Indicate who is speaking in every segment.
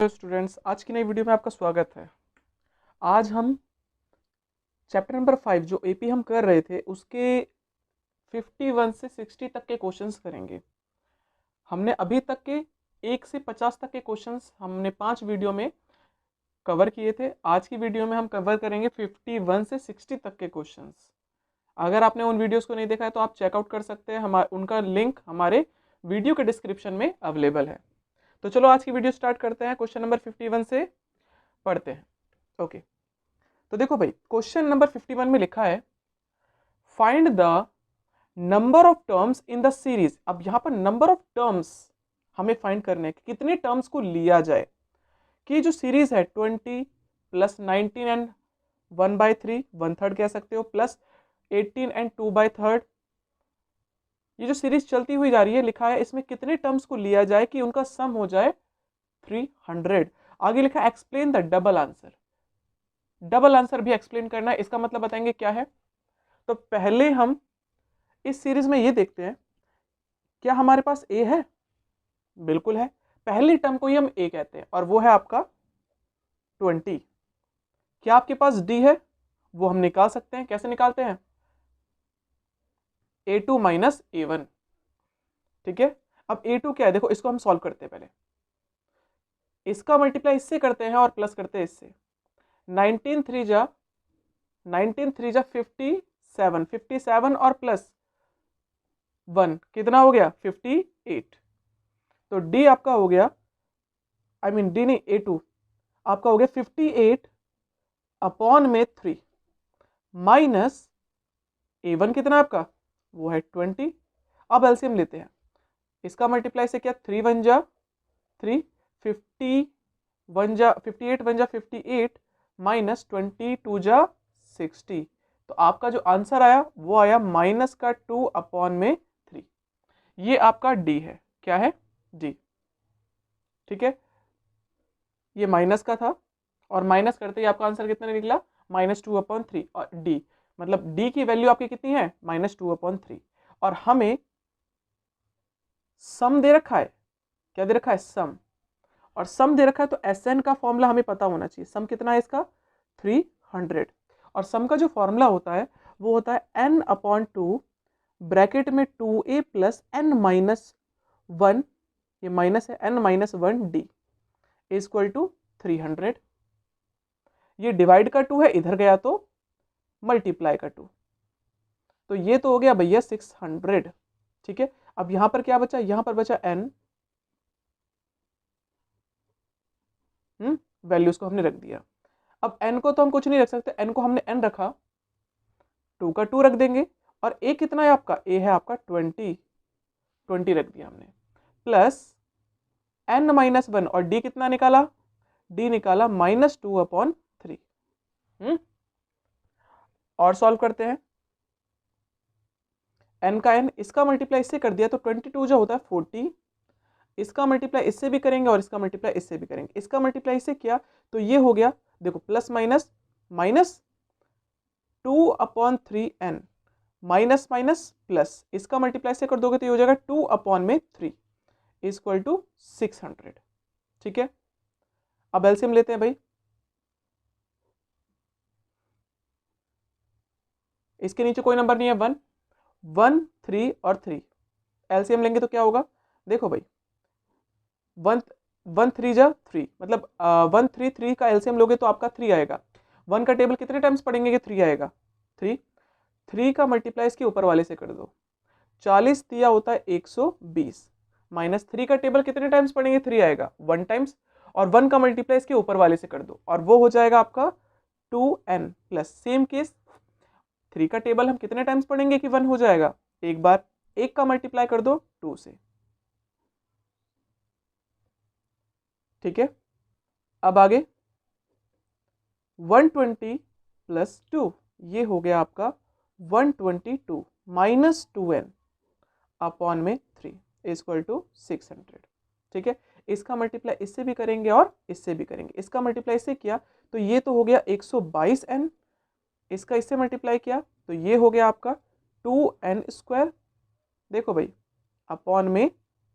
Speaker 1: Students, आज की नई वीडियो में आपका स्वागत है। आज हम चैप्टर नंबर 5 जो एपी हम कर रहे थे उसके 51 से 60 तक के क्वेश्चंस करेंगे। हमने अभी तक के 1 से 50 तक के क्वेश्चंस हमने 5 वीडियो में कवर किए थे। आज की वीडियो में हम कवर करेंगे 51 से 60 तक के क्वेश्चंस। अगर आपने उन वीडियोस को नहीं देखा है तो आप चेकआउट कर सकते हैं, उनका लिंक हमारे वीडियो के डिस्क्रिप्शन में अवेलेबल है। तो चलो आज की वीडियो स्टार्ट करते हैं। क्वेश्चन नंबर 51 से पढ़ते हैं। ओके, तो देखो भाई, क्वेश्चन नंबर 51 में लिखा है find the number of terms in the series. अब यहां पर नंबर ऑफ टर्म्स हमें फाइंड करने हैं, कितने टर्म्स को लिया जाए कि जो सीरीज है 20 प्लस 19 एंड 1/3 1/3 कह सकते हो, प्लस 18 एंड 2/3, ये जो सीरीज चलती हुई जा रही है, लिखा है इसमें कितने टर्म्स को लिया जाए कि उनका सम हो जाए 300। आगे लिखा है explain the double answer. Double answer भी एक्सप्लेन करना है, इसका मतलब बताएंगे क्या है। तो पहले हम इस सीरीज में ये देखते हैं, क्या हमारे पास ए है? बिल्कुल है। पहली टर्म को ही हम ए कहते हैं और वो है आपका 20। क्या आपके पास डी है? वो हम निकाल सकते हैं। कैसे निकालते हैं? A2 minus A1। ठीक है, अब A2 क्या है देखो, इसको हम सॉल्व करते हैं। पहले इसका मल्टीप्लाई इससे करते हैं और प्लस करते हैं इससे। 19 3 जा 57, 57 और प्लस 1 कितना हो गया? 58। तो डी आपका हो गया, डी नहीं, A2 आपका हो गया 58 अपॉन में 3 माइनस A1 कितना आपका? वो है 20। अब एलसीएम लेते हैं, इसका मल्टीप्लाई से क्या? 3 1 जा 3, 50 1 जा 58 1 जा 58 माइनस 22 जा 60। तो आपका जो आंसर आया वो आया माइनस का 2 अपॉन में 3। ये आपका डी है। क्या है? डी। ठीक है, ये माइनस का था और माइनस करते ही आपका आंसर कितना निकला? -2/3। और डी मतलब डी की वैल्यू आपकी कितनी है? -2/3। और हमें सम दे रखा है। क्या दे रखा है? सम। और सम दे रखा है तो Sn का फॉर्मूला हमें पता होना चाहिए। सम कितना है इसका? 300। और सम का जो फॉर्मूला होता है वो होता है n/2 ब्रैकेट में 2a प्लस n-1, ये माइनस है, n-1d इक्वल टू 300। ये डिवाइड का 2 है, इधर गया तो मल्टीप्लाई का 2। तो ये तो हो गया भैया 600। ठीक है, अब यहां पर क्या बचा? यहां पर बचा n, वैल्यूज को हमने रख दिया। अब n को तो हम कुछ नहीं रख सकते, n को हमने n रखा, 2 का 2 रख देंगे। और a कितना है आपका? a है आपका 20 रख दिया हमने, प्लस n-1। और d कितना निकाला? d निकाला -2/3। और सॉल्व करते हैं। n का n, इसका मल्टीप्लाई इससे कर दिया तो 22 जो होता है 40। इसका मल्टीप्लाई इससे भी करेंगे और इसका मल्टीप्लाई इससे भी करेंगे। इसका मल्टीप्लाई इससे किया तो ये हो गया, देखो, plus minus minus 2/3n minus minus plus, इसका मल्टीप्लाई से कर दोगे तो ये हो जाएगा 2/3 इक्वल टू 600। ठीक है, अब एलसीएम लेते हैं भाई। इसके नीचे कोई नंबर नहीं है, 1 1 3 और 3। एलसीएम लेंगे तो क्या होगा? देखो भाई, 1 1 3 जा 3, मतलब 1 3 3 का एलसीएम लोगे तो आपका 3 आएगा। 1 का टेबल कितने टाइम्स पढ़ेंगे कि 3 आएगा? 3। 3 का मल्टीप्लाई इसके ऊपर वाले से कर दो। 40 दिया होता है 120 माइनस 3 का टेबल कितने टाइम्स पढ़ेंगे? 3 आएगा 1 टाइम्स। और 1 का मल्टीप्लाई इसके ऊपर वाले से कर दो और वो हो जाएगा आपका 2n प्लस। सेम केस, 3 का टेबल हम कितने टाइम्स पढ़ेंगे कि 1 हो जाएगा? एक बार। 1 का मल्टीप्लाई कर दो 2 से। ठीक है, अब आगे 120 प्लस 2, ये हो गया आपका 122 माइनस 2n अपॉन में 3 इक्वल टू 600। ठीक है, इसका मल्टीप्लाई इससे भी करेंगे और इससे भी करेंगे। इसका मल्टीप्लाई इससे किया तो ये तो हो गया 122n, इसका इससे मल्टीप्लाई किया तो ये हो गया आपका 2n²। देखो भाई, अपॉन में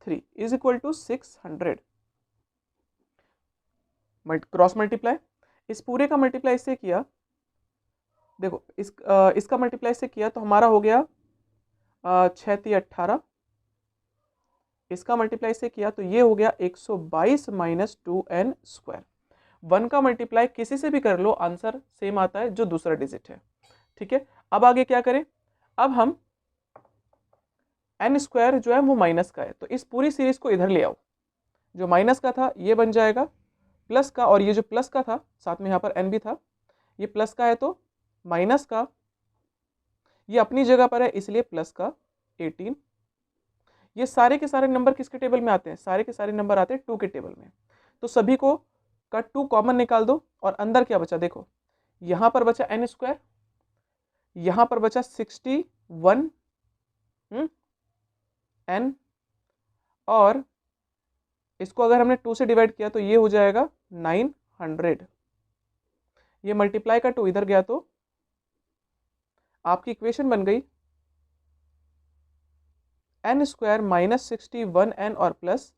Speaker 1: 3 is equal to 600। Cross multiply, इस पूरे का मल्टीप्लाई इससे किया, देखो इसका मल्टीप्लाई से किया तो हमारा हो गया 6 × 18, इसका मल्टीप्लाई से किया तो ये हो गया 122 माइनस 2n²। 1 का मल्टीप्लाई किसी से भी कर लो, आंसर सेम आता है जो दूसरा डिजिट है। ठीक है, अब आगे क्या करें, अब हम n² जो है वो माइनस का है, तो इस पूरी सीरीज को इधर ले आओ, जो माइनस का था ये बन जाएगा प्लस का, और ये जो प्लस का था साथ में यहाँ पर n भी था, ये प्लस का है तो माइनस का, ये अपनी जगह पर है इसलिए प्लस का 18। ये सारे के सारे नंबर किसके टेबल में आते हैं, सारे के सारे नंबर आते हैं 2 के टेबल में, तो सभी को का 2 कॉमन निकाल दो, और अंदर क्या बचा देखो, यहाँ पर बचा n², यहाँ पर बचा 61 n, और इसको अगर हमने 2 से डिवाइड किया तो ये हो जाएगा 900। ये मल्टीप्लाई का 2 इधर गया तो आपकी इक्वेशन बन गई n² माइनस 61n और प्लस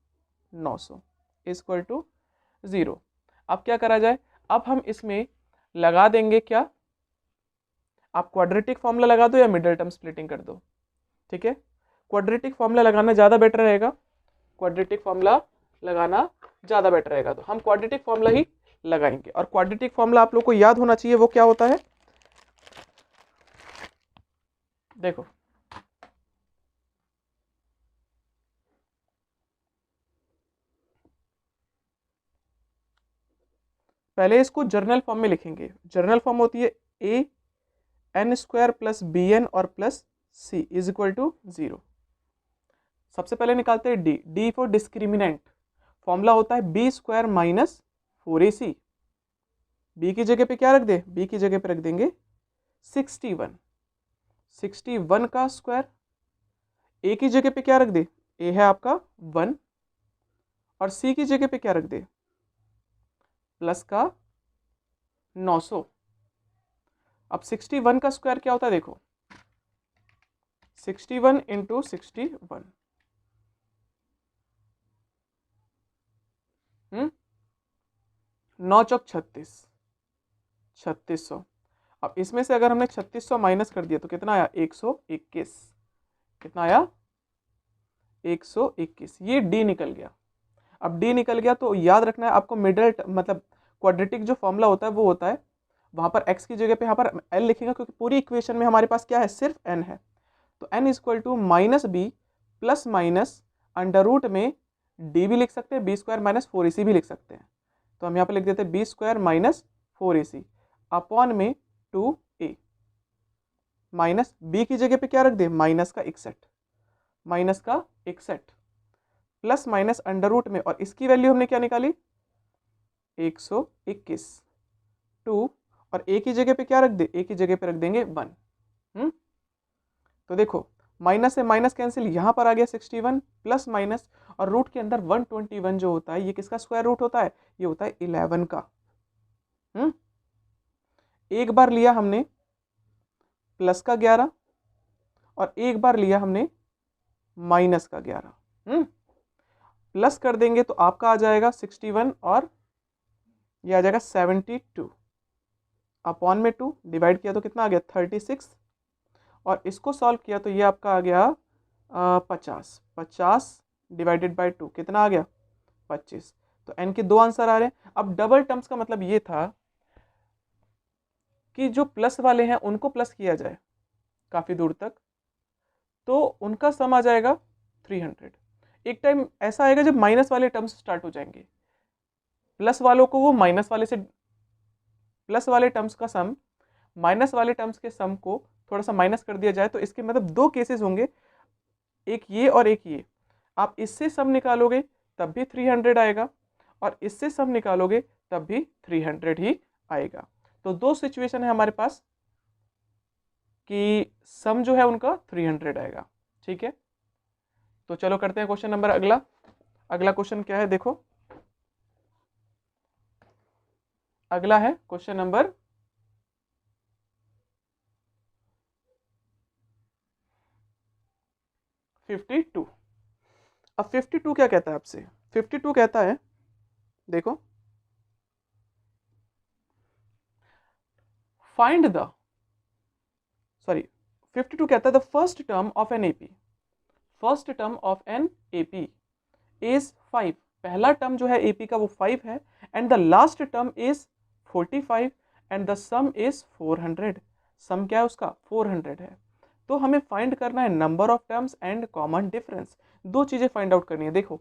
Speaker 1: 900 इक्वल टू 0। अब क्या करा जाए, अब हम इसमें लगा देंगे क्या, आप क्वाड्रेटिक फॉर्मूला लगा दो या मिडिल टर्म स्प्लिटिंग कर दो। ठीक है, क्वाड्रेटिक फॉर्मूला लगाना ज़्यादा बेटर रहेगा, क्वाड्रेटिक फॉर्मूला लगाना ज़्यादा बेटर रहेगा, तो हम क्वाड्रेटिक फॉर्मूला ही लगाएंगे। और क्वाड्रेटिक फॉर्मूला आप लोग को याद होना चाहिए, वो क्या होता है, देखो पहले इसको जर्नल फॉर्म में लिखेंगे, जर्नल फॉर्म होती है an² प्लस bn और plus c is equal to 0। सबसे पहले निकालते हैं d फॉर डिस्क्रिमिनेंट, फॉर्मूला होता है b² माइनस 4ac, b की जगह पे क्या रख दे, b की जगह पे रख देंगे 61, 61 का स्क्वायर, a की जगह पे क्या रख दे, a है आपका 1, और c की जगह पे क्या रख दे, प्लस का 900। अब 61 का स्क्वायर क्या होता है देखो, 61 इंटू 61, 9 चौक 36, 3600। अब इसमें से अगर हमने 3600 माइनस कर दिया तो कितना आया, 121, कितना आया 121, ये डी निकल गया। अब डी निकल गया तो याद रखना है आपको, मिडल मतलब क्वाड्रेटिक जो फॉर्मूला होता है वो होता है, वहां पर x की जगह पे यहाँ पर l लिखेगा, क्योंकि पूरी इक्वेशन में हमारे पास क्या है, सिर्फ n है, तो n equal to minus B plus minus under root में d भी लिख सकते हैं, b² माइनस 4ac भी लिख सकते हैं, तो हम यहाँ पर लिख देते हैं b² माइनस 4ac अपॉन में 2a, माइनस b की जगह पे क्या रख दे, माइनस का 61, माइनस का 61 प्लस माइनस अंडर रूट में, और इसकी वैल्यू हमने क्या निकाली 121, 2, और a की जगह पे क्या रख दे, a की जगह पे रख देंगे 1। तो देखो माइनस से माइनस कैंसिल, यहाँ पर आ गया 61 प्लस माइनस, और रूट के अंदर 121 जो होता है ये किसका स्क्वायर रूट होता है, ये होता है 11 का। एक बार लिया हमने प्लस का 11 और एक बार लिया हमने माइनस का 11, प्लस कर देंगे तो आपका आ जाएगा 61 और ये आ जाएगा 72, अपॉन में 2 डिवाइड किया तो कितना आ गया 36, और इसको सॉल्व किया तो ये आपका आ गया 50, 50 डिवाइडेड बाय 2 कितना आ गया 25। तो n के दो आंसर आ रहे हैं। अब डबल टर्म्स का मतलब ये था कि जो प्लस वाले हैं उनको प्लस किया जाए काफ़ी दूर तक तो उनका सम आ जाएगा 300। एक टाइम ऐसा आएगा जब माइनस वाले टर्म्स स्टार्ट हो जाएंगे, प्लस वालों को वो माइनस वाले से, प्लस वाले टर्म्स का सम माइनस वाले टर्म्स के सम को थोड़ा सा माइनस कर दिया जाए, तो इसके मतलब दो केसेस होंगे, एक ये और एक ये। आप इससे सम निकालोगे तब भी 300 आएगा और इससे सम निकालोगे तब भी 300 ही आएगा। तो दो सिचुएशन है हमारे पास कि सम जो है उनका 300 आएगा। ठीक है, तो चलो करते हैं क्वेश्चन नंबर अगला। अगला क्वेश्चन क्या है देखो, अगला है क्वेश्चन नंबर 52। अब 52 क्या कहता है आपसे, 52 कहता है देखो फाइंड द 52 कहता है the first term of an AP, first term of an AP is 5, पहला टर्म जो है एपी का वो 5 है, and the last term is 45 and the some is 400, सम क्या है उसका 400 है। तो हमें फाइंड करना है number of terms and common difference, दो चीजें फाइंड आउट करनी है। देखो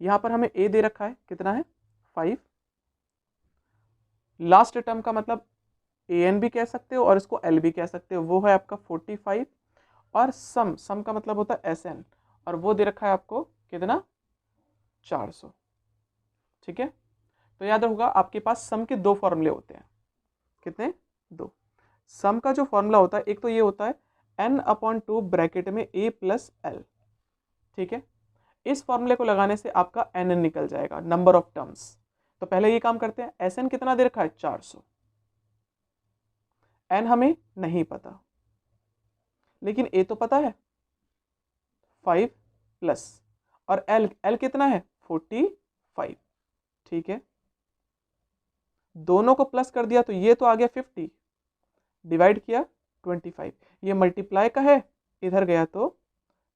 Speaker 1: यहां पर हमें ए दे रखा है, कितना है 5, लास्ट टर्म का मतलब ए एन भी कह सकते हो और इसको एल भी कह सकते हो, वो है आपका 45, और सम का मतलब होता है एस एन, और वो दे रखा है आपको कितना 400। ठीक है, तो याद रखोगा आपके पास सम के दो फॉर्मूले होते हैं, कितने, दो। सम का जो फॉर्मूला होता है एक तो ये होता है n/2 ब्रैकेट में a प्लस एल, ठीक है, इस फॉर्मूले को लगाने से आपका n निकल जाएगा, नंबर ऑफ टर्म्स। तो पहले ये काम करते हैं, एस एन कितना दे रखा है 400, n हमें नहीं पता, लेकिन a तो पता है 5 प्लस, और l कितना है 45, ठीक है, दोनों को प्लस कर दिया तो ये तो आ गया 50, डिवाइड किया 25, ये मल्टीप्लाई का है, इधर गया तो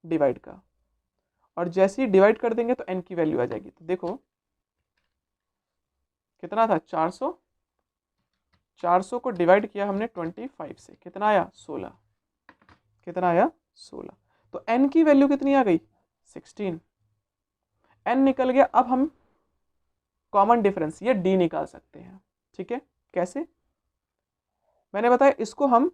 Speaker 1: डिवाइड का, और जैसे ही डिवाइड कर देंगे तो n की वैल्यू आ जाएगी। तो देखो कितना था 400, 400 को डिवाइड किया हमने 25 से, कितना आया 16, कितना आया 16, तो n की वैल्यू कितनी आ गई 16, n निकल गया। अब हम कॉमन डिफरेंस ये d निकाल सकते हैं, ठीक है, कैसे, मैंने बताया इसको हम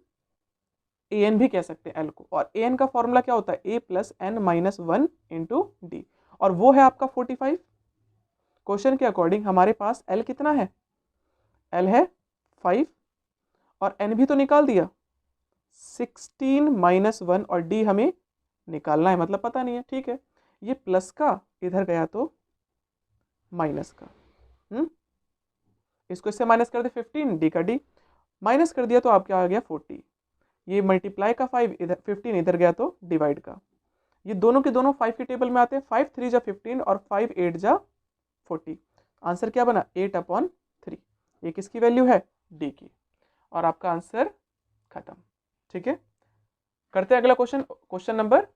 Speaker 1: ए एन भी कह सकते हैं एल को, और ए एन का फॉर्मूला क्या होता है A plus N minus 1 into D, और वो है आपका 45। क्वेश्चन के अकॉर्डिंग हमारे पास एल कितना है, एल है 5, और एन भी तो निकाल दिया 16 माइनस 1, और डी हमें निकालना है, मतलब पता नहीं है, ठीक है, ये प्लस का इधर गया तो माइनस का, इसको इससे माइनस कर दे 15, डी का डी माइनस कर दिया तो आपका आ गया 40, ये मल्टीप्लाई का 5 इधर 15 इधर गया तो डिवाइड का, ये दोनों के दोनों 5 के टेबल में आते हैं, 5 3 जा 15 और 5 8 जा 40, आंसर क्या बना 8/3, ये किसकी वैल्यू है डी की, और आपका आंसर खत्म। ठीक है, करते हैं अगला क्वेश्चन, क्वेश्चन नंबर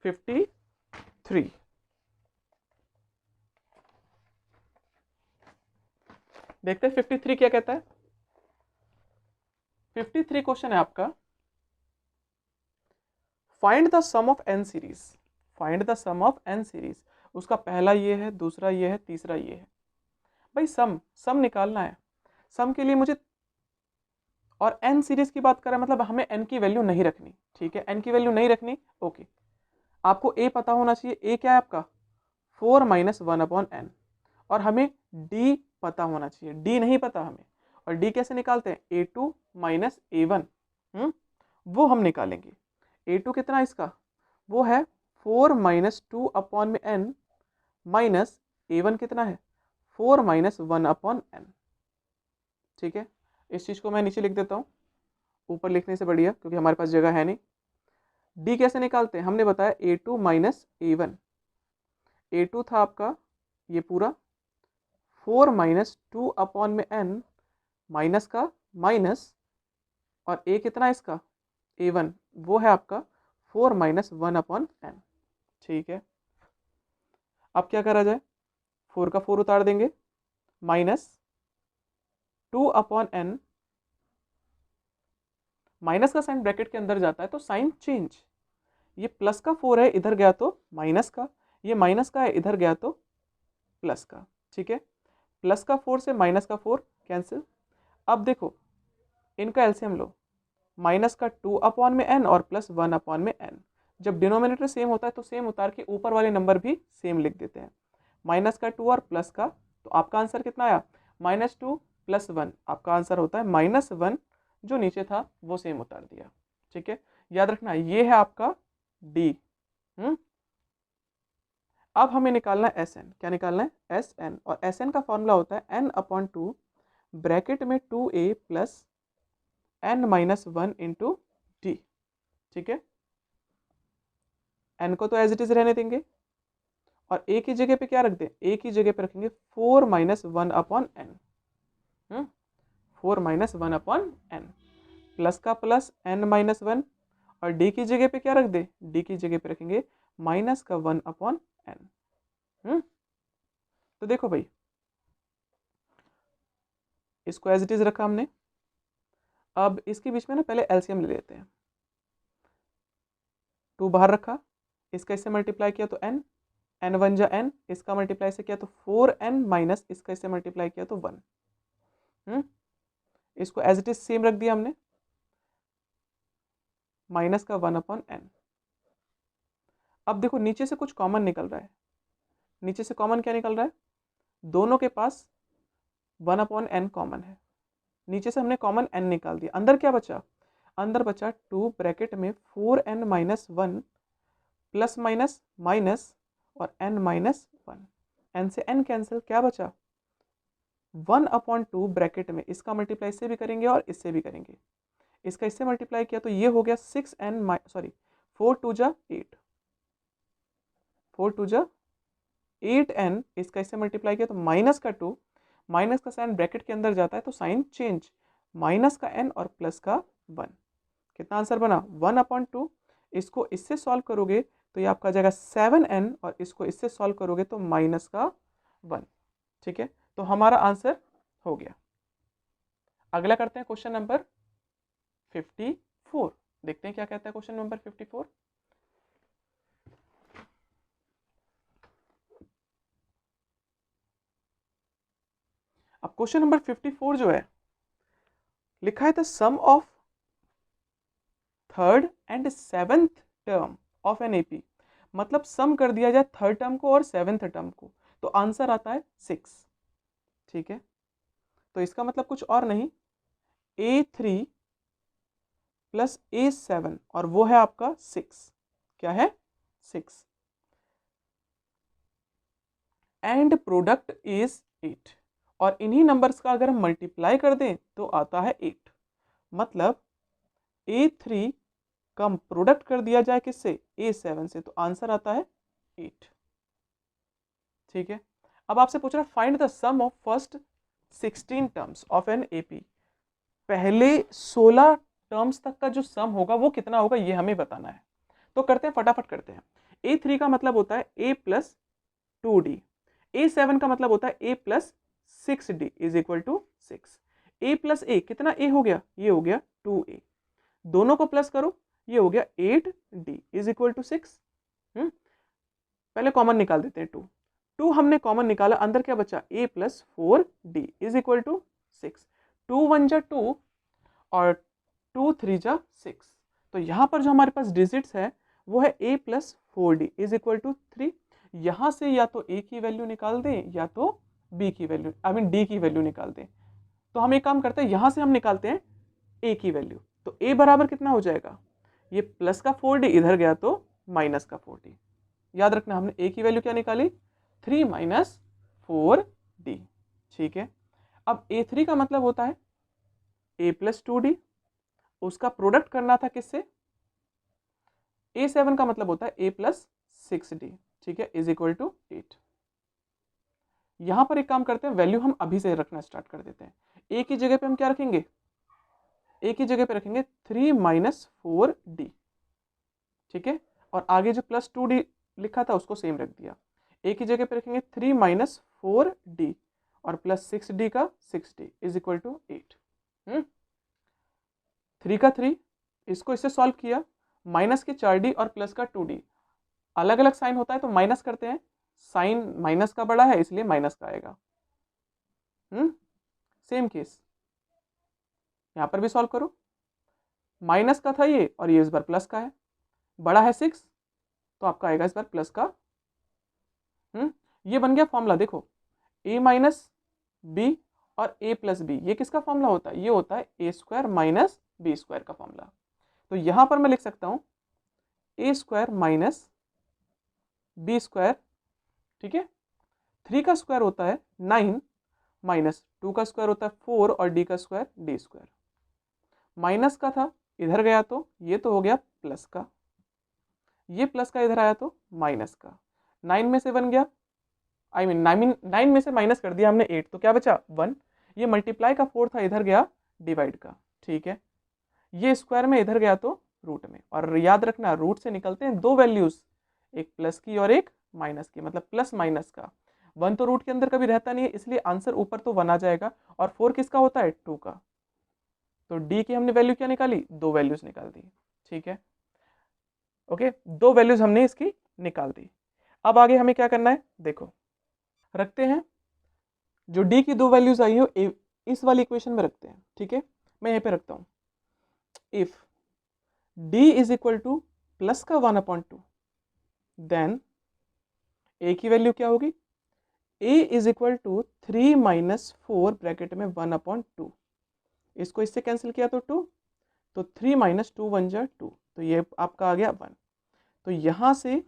Speaker 1: 53। देखते हैं 53 क्या कहता है। 53 क्वेश्चन है आपका, find the sum of an series, find the sum of an series, उसका पहला ये है, दूसरा ये है, तीसरा ये है, भाई सम निकालना है, सम के लिए मुझे, और एन सीरीज की बात करें मतलब हमें एन की वैल्यू नहीं रखनी, ठीक है, एन की वैल्यू नहीं रखनी, ओके, आपको ए पता होना चाहिए, ए क्या है आपका 4 माइनस 1/n, और हमें डी पता होना चाहिए, डी नहीं पता हमें, और डी कैसे निकालते हैं a2 माइनस a1, वो हम निकालेंगे, a2 कितना इसका, वो है 4 माइनस 2/n माइनस a1 कितना है 4 माइनस 1/n, ठीक है, इस चीज को मैं नीचे लिख देता हूँ, ऊपर लिखने से बढ़िया, क्योंकि हमारे पास जगह है नहीं। डी कैसे निकालते हैं, हमने बताया a2 माइनस a1, a2 था आपका ये पूरा 4 माइनस 2/n माइनस का माइनस, और a कितना है इसका a1, वो है आपका 4 माइनस 1/n, ठीक है, अब क्या करा जाए, 4 का 4 उतार देंगे, माइनस 2/n, माइनस का साइन ब्रैकेट के अंदर जाता है तो साइन चेंज, ये प्लस का 4 है इधर गया तो माइनस का, ये माइनस का है इधर गया तो प्लस का, ठीक है, प्लस का 4 से माइनस का 4 कैंसिल। अब देखो इनका एलसीएम लो, माइनस का 2/n और प्लस 1/n, जब डिनोमिनेटर सेम होता है तो सेम उतार के ऊपर वाले नंबर भी सेम लिख देते हैं, माइनस का 2 और प्लस का, तो आपका आंसर कितना आया -2 + 1, आपका आंसर होता है -1, जो नीचे था वो सेम उतार दिया, ठीक है, याद रखना ये है आपका डी। अब हमें निकालना है एस एन, क्या निकालना है एस एन, और एस एन का फॉर्मूला होता है n/2 ब्रैकेट में 2a plus n minus 1 into D, ठीक है, n को तो एज इट इज रहने देंगे, और a की जगह पे क्या रख दें, a की जगह पे रखेंगे 4 minus 1/n, 4 minus 1/n, plus का प्लस n माइनस 1, और d की जगह पे क्या रख दे, d की जगह पे रखेंगे माइनस का 1/n। तो देखो भाई, इसको एज इट इज रखा हमने। अब इसके बीच में ना पहले एलसीएम ले लेते हैं। 2 बाहर रखा, इसका इससे मल्टीप्लाई किया तो n, n 1 जा n, इसका मल्टीप्लाई से किया तो 4n माइनस इसका इससे मल्टीप्लाई किया तो 1। इसको एज इट इज सेम रख दिया हमने, माइनस का 1/n। अब देखो नीचे से कुछ कॉमन निकल रहा है, नीचे से कॉमन क्या निकल रहा है, दोनों के पास 1/n कॉमन है, नीचे से हमने कॉमन n निकाल दिया। अंदर क्या बचा, अंदर बचा 2 ब्रैकेट में 4n minus 1 plus minus minus और n माइनस 1, n से n कैंसिल, क्या बचा 1/2 ब्रैकेट में, इसका मल्टीप्लाई इससे भी करेंगे और इससे भी करेंगे, इसका इससे मल्टीप्लाई किया तो ये हो गया 4 2 जा 8, 4 2 जा 8n, इसका इससे मल्टीप्लाई किया तो माइनस का 2, माइनस का साइन ब्रैकेट के अंदर जाता है तो साइन चेंज, माइनस का n और प्लस का 1। कितना आंसर बना 1/2। इसको इससे सॉल्व करोगे तो ये आपका जाएगा 7n, और इसको इससे सॉल्व करोगे तो माइनस का 1। ठीक है, तो हमारा आंसर हो गया। अगला करते हैं क्वेश्चन नंबर 54। देखते हैं क्या कहता है क्वेश्चन नंबर 54। अब क्वेश्चन नंबर 54 जो है, लिखा है the sum of third and seventh term of an AP, मतलब सम कर दिया जाए थर्ड टर्म को और सेवेंथ टर्म को, तो आंसर आता है 6। ठीक है, तो इसका मतलब कुछ और नहीं, A3 प्लस A7, और वो है आपका 6। क्या है 6, एंड प्रोडक्ट इज 8, और इन्हीं नंबर्स का अगर हम मल्टीप्लाई कर दें तो आता है 8। मतलब A3 का प्रोडक्ट कर दिया जाए किससे, A7 से, तो आंसर आता है 8। ठीक है, अब आपसे पूछ रहा है find the sum of first 16 terms of an AP, पहले 16 टर्म्स तक का जो सम होगा वो कितना होगा ये हमें बताना है। तो करते हैं, फटाफट करते हैं। A3 का मतलब होता है A प्लस 2D, A7 का मतलब होता है A plus 6D is equal to 6। A plus A, कितना A हो गया, ये हो गया 2A, दोनों को प्लस करो, ये हो गया 8D इज इक्वल टू 6। पहले कॉमन निकाल देते हैं, 2 हमने कॉमन निकाला, अंदर क्या बचा A plus 4D is equal to 6। 2 1 जा 2 और 2 3 जा 6, तो यहाँ पर जो हमारे पास डिजिट्स है वो है A plus 4D is equal to 3। यहाँ से या तो A की वैल्यू निकाल दें या तो B की वैल्यू, D की वैल्यू निकाल दें। तो हम एक काम करते हैं, यहाँ से हम निकालते हैं A की वैल्यू, तो A बराबर कितना हो जाएगा, ये प्लस का 4D इधर गया तो माइनस का 4D। याद रखना हमने A की वैल्यू क्या निकाली, 3 माइनस 4D। ठीक है, अब A3 का मतलब होता है A प्लस 2D, उसका प्रोडक्ट करना था किससे, A7 का मतलब होता है A प्लस 6D। ठीक है, इज इक्वल टू 8। यहां पर एक काम करते हैं, वैल्यू हम अभी से रखना स्टार्ट कर देते हैं। A की जगह पे हम क्या रखेंगे, A की जगह पे रखेंगे 3 माइनस 4D। ठीक है, और आगे जो प्लस 2D लिखा था उसको सेम रख दिया। A की जगह पे रखेंगे 3 माइनस 4D और प्लस 6D का 6D इज इक्वल टू 8। 3 का 3, इसको इससे सॉल्व किया, माइनस के 4D और प्लस का 2D, अलग अलग साइन होता है तो माइनस करते हैं, साइन माइनस का बड़ा है इसलिए माइनस का आएगा। सेम केस यहां पर भी सॉल्व करो, माइनस का था ये और ये इस बार प्लस का है, बड़ा है 6 तो आपका आएगा इस बार प्लस का। ये बन गया फॉर्मूला, देखो A माइनस बी और A प्लस बी, ये किसका फॉर्मूला होता है, ये होता है A square minus B square का फॉर्मूला। तो यहां पर मैं लिख सकता हूं A square minus B square. ठीक है, 3 का स्क्वायर होता है 9 माइनस 2 का स्क्वायर होता है 4 और D का स्क्वायर D स्क्वायर। माइनस का था इधर गया तो ये तो हो गया प्लस का, ये प्लस का इधर आया तो माइनस का, 9 में से 1 गया, I mean 9 में से माइनस कर दिया हमने 8, तो क्या बचा 1। ये मल्टीप्लाई का 4 था इधर गया डिवाइड का, ठीक है। ये स्क्वायर में इधर गया तो रूट में, और याद रखना रूट से निकलते हैं दो वैल्यूज, एक प्लस की और एक माइनस की, मतलब प्लस माइनस का। 1 तो रूट के अंदर कभी रहता नहीं है, इसलिए आंसर ऊपर तो 1 आ जाएगा, और 4 किसका होता है, 2 का। तो डी की हमने वैल्यू क्या निकाली, दो वैल्यूज निकाल दी, ठीक है। ओके, दो वैल्यूज हमने इसकी निकाल दी। अब आगे हमें क्या करना है, देखो रखते हैं जो डी की दो वैल्यूज आई हो इस वाली इक्वेशन में रखते हैं, ठीक है। मैं यहीं पे रखता हूं, if D is equal to plus का 1/2, देन ए की वैल्यू क्या होगी, A is equal to 3 minus 4 bracket में 1/2। इसको इससे कैंसिल किया तो 2, तो 3 माइनस 2 1 जा 2, तो ये आपका आ गया 1। तो यहां से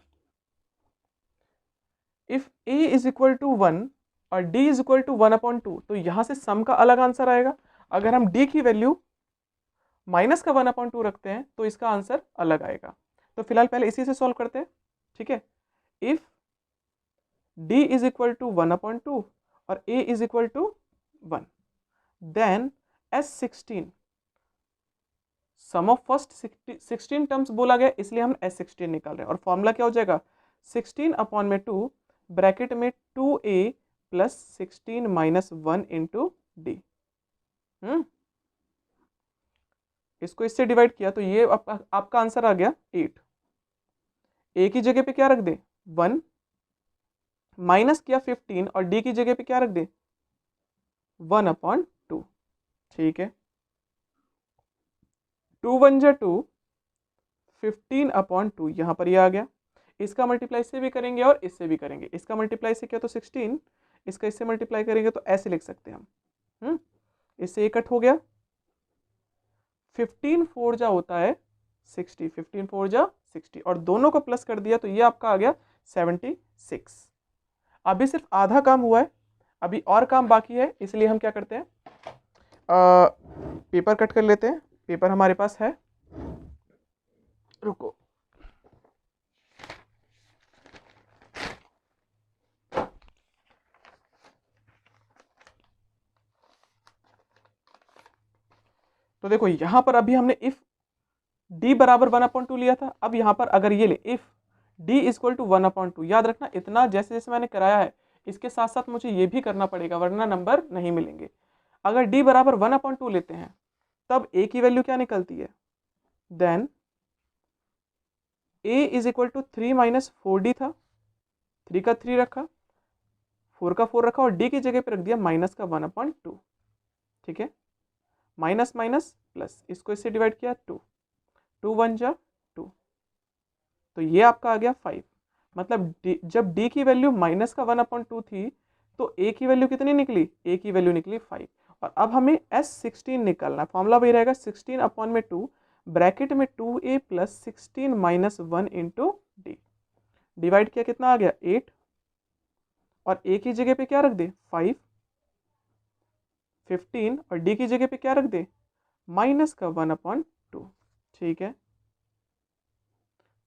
Speaker 1: if a is equal to 1 और d इज इक्वल टू 1/2, तो यहां से सम का अलग आंसर आएगा। अगर हम d की वैल्यू माइनस का 1/2 रखते हैं तो इसका आंसर अलग आएगा। तो फिलहाल पहले इसी से सॉल्व करते हैं, ठीक है। If d is equal to 1/2 और a is equal to 1, then S16 sum of first 16 terms बोला गया, इसलिए हम S16 निकाल रहे हैं, और फॉर्मूला क्या हो जाएगा 16/2 ब्रैकेट में 2a plus 16 minus 1 into D. इसको इससे डिवाइड किया तो ये आपका आंसर आ गया 8। ए की जगह पे क्या रख दे 1, माइनस किया 15, और डी की जगह पे क्या रख दे 1/2, ठीक है। 2 1 जा 2, 15/2 यहां पर ये आ गया। इसका मल्टीप्लाई इससे भी करेंगे और इससे भी करेंगे। इसका मल्टीप्लाई से किया तो 16, इसका इससे मल्टीप्लाई करेंगे तो ऐसे लिख सकते हैं हम। इससे एक कट हो गया, 15 4 जा होता है 60, 15 4 जा 60, और दोनों को प्लस कर दिया तो ये आपका आ गया 76। अभी सिर्फ आधा काम हुआ है, अभी और काम बाकी है, इसलिए हम क्या करते हैं पेपर कट कर लेते हैं। पेपर हमारे पास है, रुको। तो देखो यहां पर अभी हमने इफ d बराबर 1/2 लिया था। अब यहां पर अगर ये ले इफ d इक्वल टू 1/2, याद रखना इतना जैसे जैसे मैंने कराया है इसके साथ साथ मुझे ये भी करना पड़ेगा, वरना नंबर नहीं मिलेंगे। अगर d बराबर 1/2 लेते हैं तब a की वैल्यू क्या निकलती है, then a is equal to 3 minus 4d था, 3 का 3 रखा, 4 का 4 रखा, और d की जगह पे रख दिया माइनस का 1/2, ठीक है। माइनस माइनस प्लस, इसको इससे डिवाइड किया 2 2 1 जा 2, तो ये आपका आ गया 5। मतलब जब d की वैल्यू माइनस का 1/2 थी तो a की वैल्यू कितनी निकली, a की वैल्यू निकली 5। और अब हमें S16 निकालना है। फॉर्मूला वही रहेगा 16/2 ब्रैकेट में 2a plus 16 minus 1 into D. Divide किया कितना आ गया 8, और a की जगह पे क्या रख दे 5, 15, और d की जगह पे क्या रख दे माइनस का 1/2, ठीक है।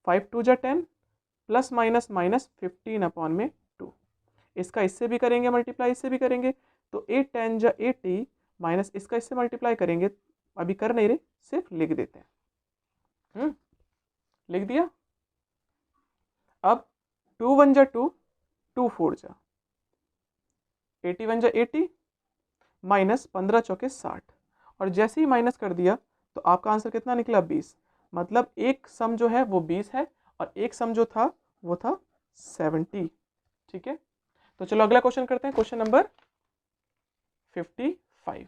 Speaker 1: 5 2 जा 10, प्लस माइनस माइनस 15/2। इसका इससे भी करेंगे मल्टीप्लाई, इससे भी करेंगे, तो 8 10 जा 80 माइनस इसका इससे मल्टीप्लाई करेंगे, अभी कर नहीं रहे सिर्फ लिख देते हैं। लिख दिया। अब 2 1 जा 2, 2 4 जा 80 1 जा 80 माइनस 15 चौके 60, और जैसे ही माइनस कर दिया तो आपका आंसर कितना निकला 20। मतलब एक सम जो है वो 20 है और एक सम जो था वो था 70, ठीक है। तो चलो अगला क्वेश्चन करते हैं, क्वेश्चन नंबर 55।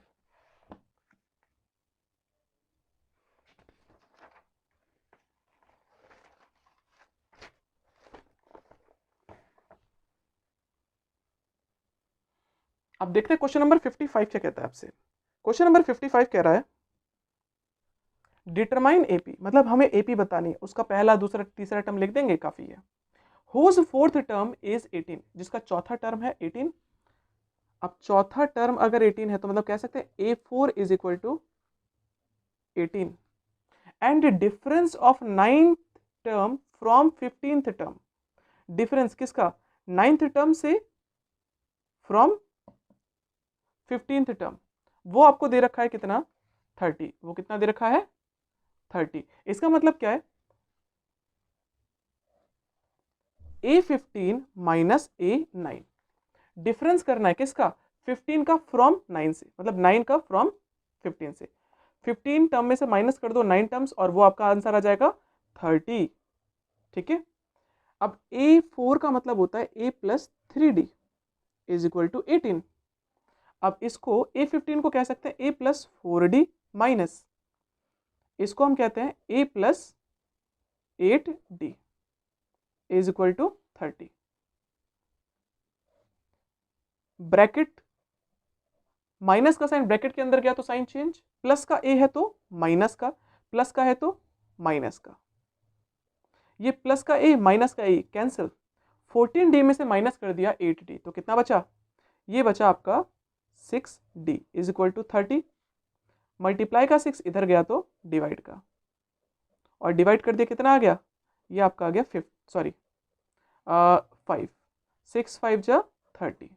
Speaker 1: अब देखते हैं क्वेश्चन नंबर 55 क्या कहता है आपसे। क्वेश्चन नंबर 55 कह रहा है डिटरमाइन एपी, मतलब हमें एपी बतानी है, उसका पहला दूसरा तीसरा टर्म लिख देंगे काफी है। हुज फोर्थ टर्म इज 18, जिसका चौथा टर्म है 18। अब चौथा टर्म अगर 18 है तो मतलब कह सकते हैं A4 is equal to 18 and difference of 9th term from 15th term. Difference किसका 9th टर्म से फ्रॉम 15th टर्म, वो आपको दे रखा है कितना 30, वो कितना दे रखा है 30। इसका मतलब क्या है A15 माइनस A9, डिफरेंस करना है किसका 15 का फ्रॉम 9 से, मतलब 9 का फ्रॉम 15 से। 15 टर्म में से माइनस कर दो 9 टर्म्स और वो आपका आंसर आ जाएगा 30। ठीक है, अब A4 का मतलब होता है A plus 3D is equal to 18। अब इसको A15 को कह सकते हैं A प्लस 4D माइनस, इसको हम कहते हैं A plus 8D is equal to 30। Bracket minus का साइन ब्रैकेट के अंदर गया तो साइन चेंज, प्लस का ए है तो माइनस का, प्लस का है तो माइनस का, ये प्लस का ए माइनस का ए कैंसिल। 14D में से माइनस कर दिया 8D तो कितना बचा, ये बचा आपका 6D is equal to 30। Multiply का 6 इधर गया तो डिवाइड का, और डिवाइड कर दिया कितना आ गया, ये आपका आ गया 5, 6 5 जा 30।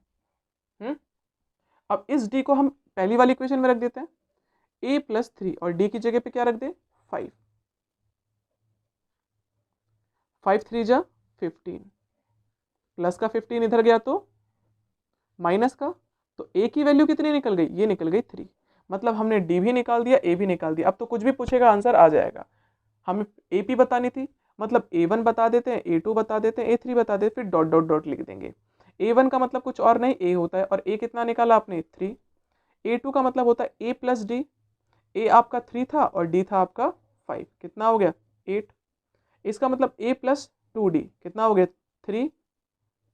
Speaker 1: अब इस d को हम पहली वाली इक्वेशन में रख देते हैं, a प्लस 3 और d की जगह पे क्या रख दे 5, 5 3 जा 15, प्लस का 15 इधर गया तो माइनस का, तो a की वैल्यू कितनी निकल गई, ये निकल गई 3। मतलब हमने d भी निकाल दिया, a भी निकाल दिया। अब तो कुछ भी पूछेगा आंसर आ जाएगा। हमें AP बतानी थी, मतलब A1 बता देते हैं, A2 बता देते हैं, A3 बता देते, फिर डॉट डॉट डॉट लिख देंगे। A1 का मतलब कुछ और नहीं A होता है, और A कितना निकाला आपने 3। A2 का मतलब होता है A प्लस D, A आपका 3 था और D था आपका 5, कितना हो गया 8। इसका मतलब A प्लस 2D कितना हो गया 3,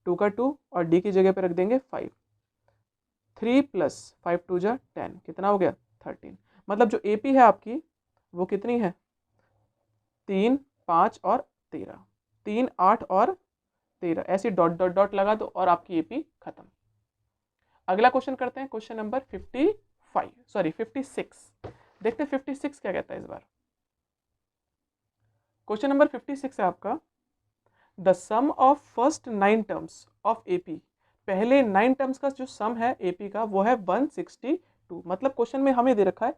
Speaker 1: 2 का 2 और D की जगह पे रख देंगे 5, 3 प्लस 5 2 जा 10 कितना हो गया 13। मतलब जो AP है आपकी वो कितनी है 3 5 और 13, 3 8 और 13, ऐसी डॉट डॉट डॉट लगा दो और आपकी AP खत्म। अगला क्वेश्चन करते हैं, क्वेश्चन नंबर 56। देखते हैं 56 क्या कहता है इस बार। क्वेश्चन नंबर 56 है आपका, the sum of first 9 terms of AP, पहले 9 टर्म्स का जो सम है AP का वो है 162। मतलब क्वेश्चन में हमें दे रखा है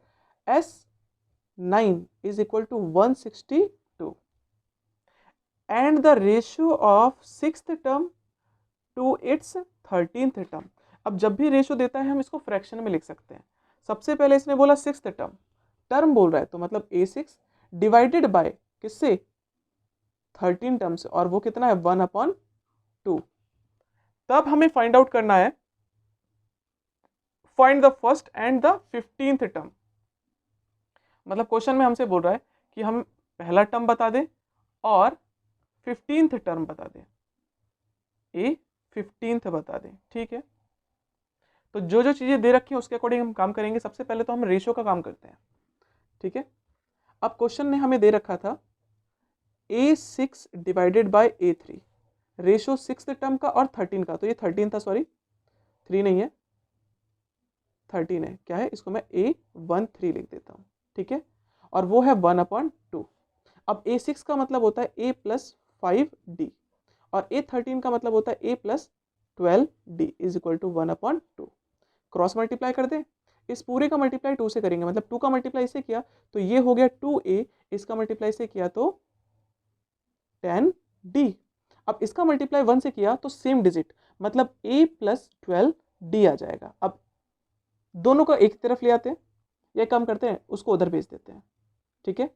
Speaker 1: S9 is equal to 162 and the ratio of 6th term to its 13th term. अब जब भी रेशियो देता है हम इसको फ्रैक्शन में लिख सकते हैं। सबसे पहले इसने बोला 6th टर्म, टर्म बोल रहा है तो मतलब A6 डिवाइडेड बाय किससे 13 टर्म से, और वो कितना है 1/2। तब हमें फाइंड आउट करना है find the first and the 15th term. मतलब क्वेश्चन में हमसे बोल रहा है कि हम पहला टर्म बता दें और 15th टर्म बता दें, A 15th बता दें। ठीक है, तो जो जो चीजें दे रखी हैं उसके अकॉर्डिंग हम काम करेंगे। सबसे पहले तो हम रेशियो का काम करते हैं। ठीक है, अब क्वेश्चन ने हमें दे रखा था A6 divided by A3, ratio 6th term का और 13 का, तो ये 13 था, सॉरी 3 नहीं है 13 है, क्या है इसको मैं A13 लिख देता हूँ। ठीक है, और वो है 1/2। अब A6 का मतलब होता है A प्लस 5D और A13 का मतलब होता है A plus 12D is equal to 1/2। Cross multiply कर दें, इस पूरे का मल्टीप्लाई 2 से करेंगे, मतलब 2 का मल्टीप्लाई से किया तो ये हो गया 2A, इसका मल्टीप्लाई से किया तो 10D। अब इसका मल्टीप्लाई 1 से किया तो सेम डिजिट, मतलब A प्लस 12D आ जाएगा। अब दोनों को एक तरफ ले आते हैं, ये काम करते हैं उसको उधर भेज देते हैं। ठीक है,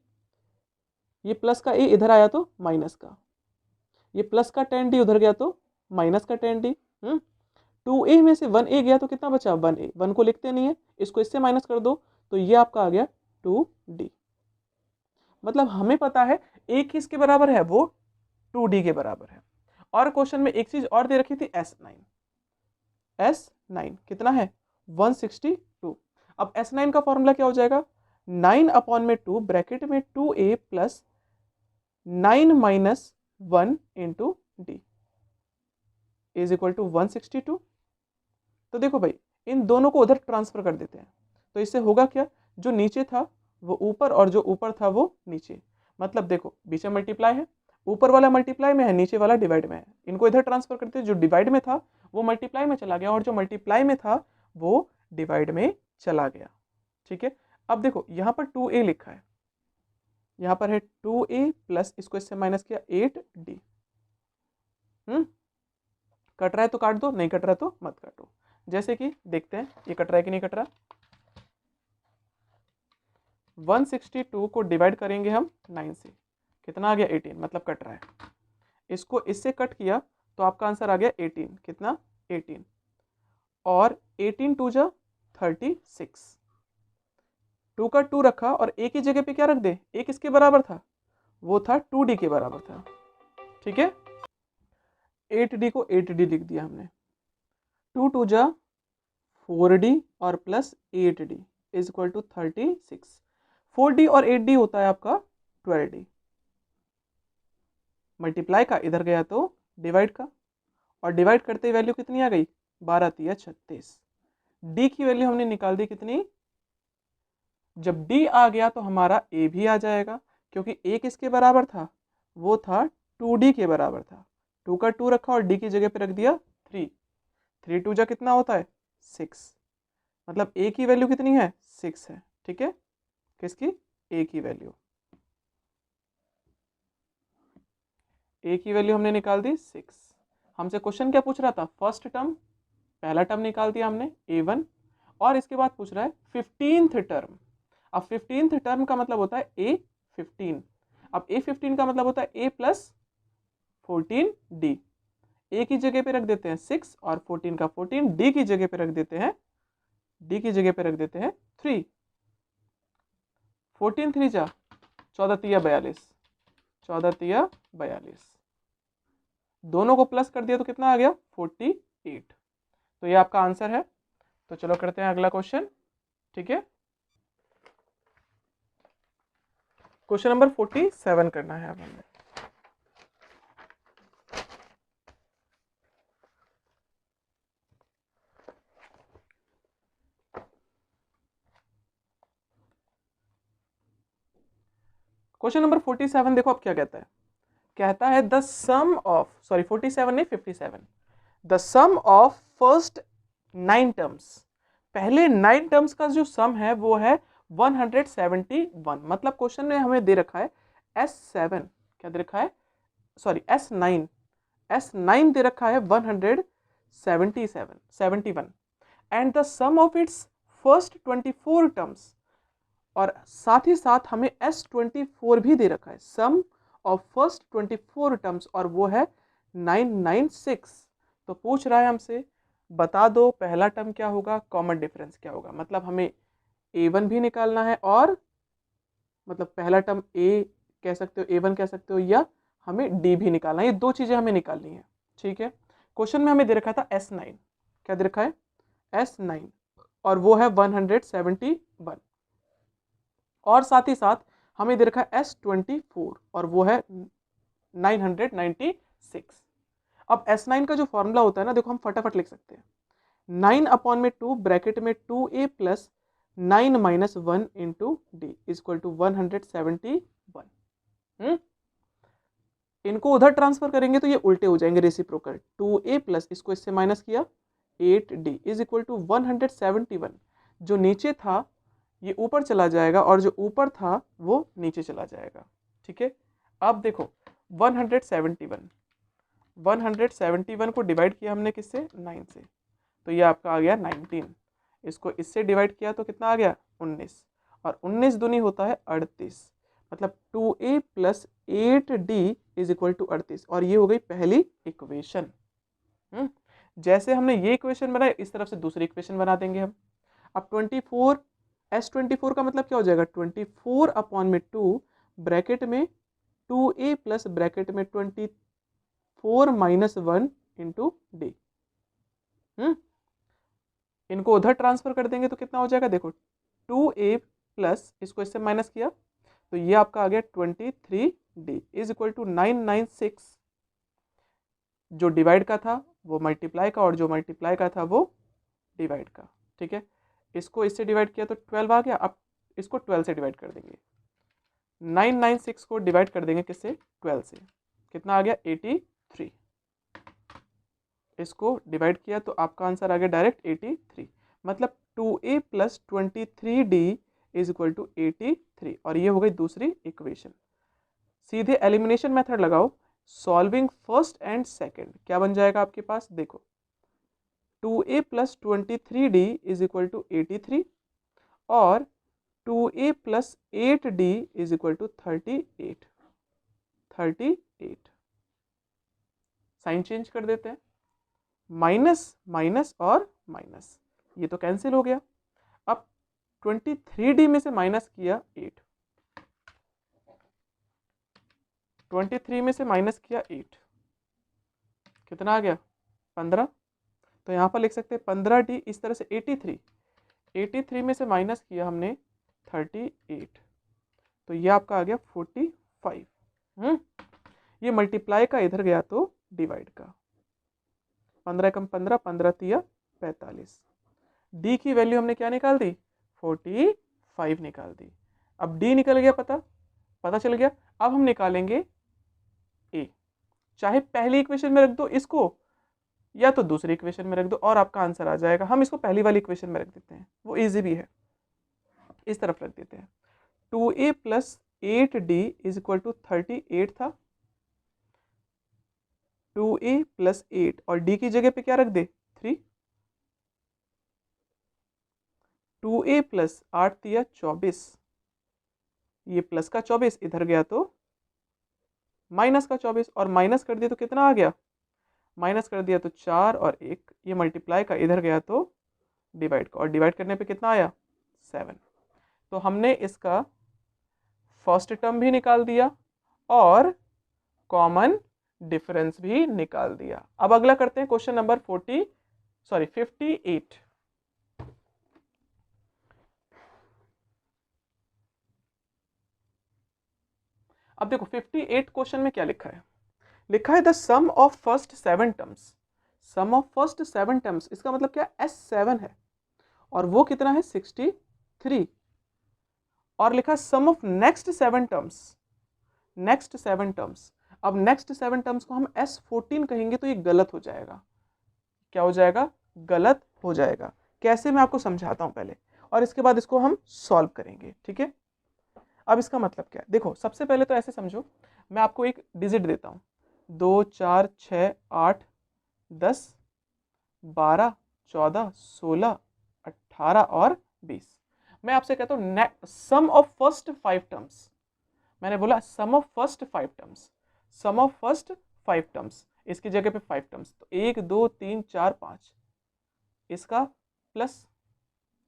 Speaker 1: ये प्लस का A इधर आया तो माइनस का, ये प्लस का 10D उधर गया तो माइनस का 10D। 2A में से 1A गया तो कितना बचा 1A, 1 को लिखते नहीं है, इसको इससे माइनस कर दो तो ये आपका आ गया 2D। मतलब हमें पता है A किसके बराबर है, वो 2D के बराबर है। और क्वेश्चन में एक चीज और दे रखी थी S9 कितना है 162। अब S9 का फॉर्मूला क्या हो जाएगा 9/2 ब्रैकेट में 2A plus 9 minus 1 into D is equal to 162। तो देखो भाई इन दोनों को उधर ट्रांसफर कर देते हैं, तो इससे होगा क्या, जो नीचे था वो ऊपर और जो ऊपर था वो नीचे। मतलब देखो बीच में मल्टीप्लाई है, ऊपर वाला मल्टीप्लाई में है, नीचे वाला डिवाइड में है, इनको इधर ट्रांसफर करते हैं। जो डिवाइड में था वो मल्टीप्लाई में चला गया और जो मल्टीप्लाई में था वो डिवाइड में चला गया। ठीक है, अब देखो यहाँ पर 2a लिखा है, यहाँ पर है 2a प्लस इसको इससे माइनस किया 8d। कट रहा है तो काट दो, नहीं कट रहा है तो मत काटो। जैसे कि देखते हैं ये कट रहा है कि नहीं कट रहा। 162 को डिवाइड करेंगे हम 9 से, कितना आ गया 18, मतलब कट रहा है। इसको इससे कट किया तो आपका आंसर आ गया 18, कितना 18, और 18 टू जा 36, 2 का 2 रखा और a की जगह पे क्या रख दे, a किसके बराबर था, वो था 2d के बराबर था, ठीक है। 8d को 8d लिख दिया हमने, 2 टू जा 4d और plus 8d is equal to 36। 4d और 8d होता है आपका 12d, मल्टीप्लाई का इधर गया तो डिवाइड का, और डिवाइड करते ही वैल्यू कितनी आ गई, 12 तिया 36। d की वैल्यू हमने निकाल दी कितनी, जब d आ गया तो हमारा a भी आ जाएगा, क्योंकि a किसके बराबर था, वो था 2d के बराबर था। 2 का 2 रखा और d की जगह पे रख दिया 3, 3 2 जा कितना होता है 6, मतलब a की वैल्यू कितनी है 6 है, ठीक है। किसकी, a की वैल्यू, a की वैल्यू हमने निकाल दी 6। हमसे क्वेश्चन क्या पूछ रहा था, फर्स्ट टर्म, पहला टर्म निकाल दिया हमने a1, और इसके बाद पूछ रहा है 15th टर्म। अब 15th टर्म का मतलब होता है a15, अब a15 का मतलब होता है a प्लस 14d। a की जगह पे रख देते हैं 6 और 14 का 14, d की जगह पे रख देते हैं, d की जगह पे रख देते हैं 3, 14 3 जा 14 तिया 42, 14 तिया 42, दोनों को प्लस कर दिया तो कितना आ गया 48। तो ये आपका आंसर है। तो चलो करते हैं अगला क्वेश्चन, ठीक है। क्वेश्चन नंबर 47 करना है अब हमें। क्वेश्चन नंबर 47 देखो अब क्या कहता है, कहता है द सम ऑफ, सॉरी 47 नहीं 57, the sum of first 9 terms, पहले 9 टर्म्स का जो सम है वो है 171। मतलब क्वेश्चन में हमें दे रखा है S7, क्या दे रखा है, सॉरी S9 दे रखा है 171, and the sum of its first 24 terms, और साथ ही साथ हमें S24 भी दे रखा है, सम ऑफ फर्स्ट 24 टर्म्स, और वो है 996। तो पूछ रहा है हमसे बता दो पहला टर्म क्या होगा, कॉमन डिफरेंस क्या होगा, मतलब हमें a1 भी निकालना है, और मतलब पहला टर्म a कह सकते हो, a1 कह सकते हो, या हमें d भी निकालना है, ये दो चीजें हमें निकालनी है, ठीक है। क्वेश्चन में हमें दे रखा था S9, क्या दे रखा है S9, और वो है 171, और साथ ही साथ हमें दे रखा है S24 और वो है 996। अब S9 का जो फॉर्मूला होता है ना, देखो हम फटाफट लिख सकते हैं, 9/2 ब्रैकेट में 2a plus 9 minus 1 into D is equal to 171। इनको उधर ट्रांसफर करेंगे तो ये उल्टे हो जाएंगे, रेसिप्रोकल, 2a प्लस इसको इससे माइनस किया 8d इज इक्वल टू 171। जो नीचे था ये ऊपर चला जाएगा और जो ऊपर था वो नीचे चला जाएगा, ठीक है। अब देखो 171 को डिवाइड किया हमने किससे, 9 से, तो ये आपका आ गया 19। इसको इससे डिवाइड किया तो कितना आ गया 19, और 19 दूनी होता है 38, मतलब 2a plus 8d is equal to 38, और ये हो गई पहली इक्वेशन। जैसे हमने ये इक्वेशन बनाई इस तरफ से दूसरी इक्वेशन बना देंगे हम। अब 24 S24 का मतलब क्या हो जाएगा, 24/2 ब्रैकेट में 2a प्लस ब्रैकेट में 24 माइनस 1 इंटू डी। इनको उधर ट्रांसफर कर देंगे तो कितना हो जाएगा, देखो 2a प्लस इसको इससे माइनस किया तो ये आपका आ गया 23d इज इक्वल टू 996। जो डिवाइड का था वो मल्टीप्लाई का, और जो मल्टीप्लाई का था वो डिवाइड का, ठीक है। इसको इससे डिवाइड किया तो 12 आ गया, अब इसको 12 से डिवाइड कर देंगे, 996 को डिवाइड कर देंगे किससे, 12 से, कितना आ गया 83। इसको डिवाइड किया तो आपका आंसर आ गया डायरेक्ट 83, मतलब 2a plus 23d is equal to 83 और ये हो गई दूसरी इक्वेशन। सीधे एलिमिनेशन मेथड लगाओ, सॉल्विंग फर्स्ट एंड सेकंड, क्या बन जाएगा आपके पास, देखो 2a plus 23d is equal to 83 और 2a plus 8d is equal to 38। Sign change कर देते हैं, माइनस माइनस और माइनस, ये तो कैंसिल हो गया। अब 23d में से माइनस किया 8, 23 में से माइनस किया 8, कितना आ गया 15। तो यहाँ पर लिख सकते हैं 15d इस तरह से 83 में से माइनस किया हमने 38, तो ये आपका आ गया 45। ये मल्टीप्लाई का इधर गया तो डिवाइड का, 15 कम 15, 15 तिया 45। डी की वैल्यू हमने क्या निकाल दी, 45 निकाल दी। अब डी निकल गया, पता चल गया। अब हम निकालेंगे ए, चाहे पहली इक्वेशन में रख दो इसको या तो दूसरी इक्वेशन में रख दो और आपका आंसर आ जाएगा। हम इसको पहली वाली इक्वेशन में रख देते हैं, वो इजी भी है, इस तरफ रख देते हैं। 2a plus 8d is equal to 38 था, 2a प्लस 8 और d की जगह पे क्या रख दे 3, 2a प्लस 8 दिया 24, ये प्लस का 24 इधर गया तो माइनस का 24 और माइनस कर दिया तो कितना आ गया, माइनस कर दिया तो 4 और 1, ये मल्टीप्लाई का इधर गया तो डिवाइड का, और डिवाइड करने पे कितना आया 7। तो हमने इसका फर्स्ट टर्म भी निकाल दिया और कॉमन डिफरेंस भी निकाल दिया। अब अगला करते हैं क्वेश्चन नंबर 58। अब देखो 58 क्वेश्चन में क्या लिखा है, लिखा है the sum of first 7 terms. Sum of first 7 terms इसका मतलब क्या, S7 है और वो कितना है 63, और लिखा sum of next 7 terms, next 7 terms. अब नेक्स्ट 7 टर्म्स को हम S14 कहेंगे तो ये गलत हो जाएगा, क्या हो जाएगा, गलत हो जाएगा। कैसे, मैं आपको समझाता हूं पहले और इसके बाद इसको हम सॉल्व करेंगे, ठीक है। अब इसका मतलब क्या है, देखो सबसे पहले तो ऐसे समझो, मैं आपको एक डिजिट देता हूं, 2 4 6 8 10 12 14 16 18 और 20। मैं आपसे कहता हूं सम ऑफ फर्स्ट 5 टर्म्स, मैंने बोला sum of first 5 terms, sum of first 5 terms, इसकी जगह पे 5 टर्म्स, तो 1 2 3 4 5 इसका प्लस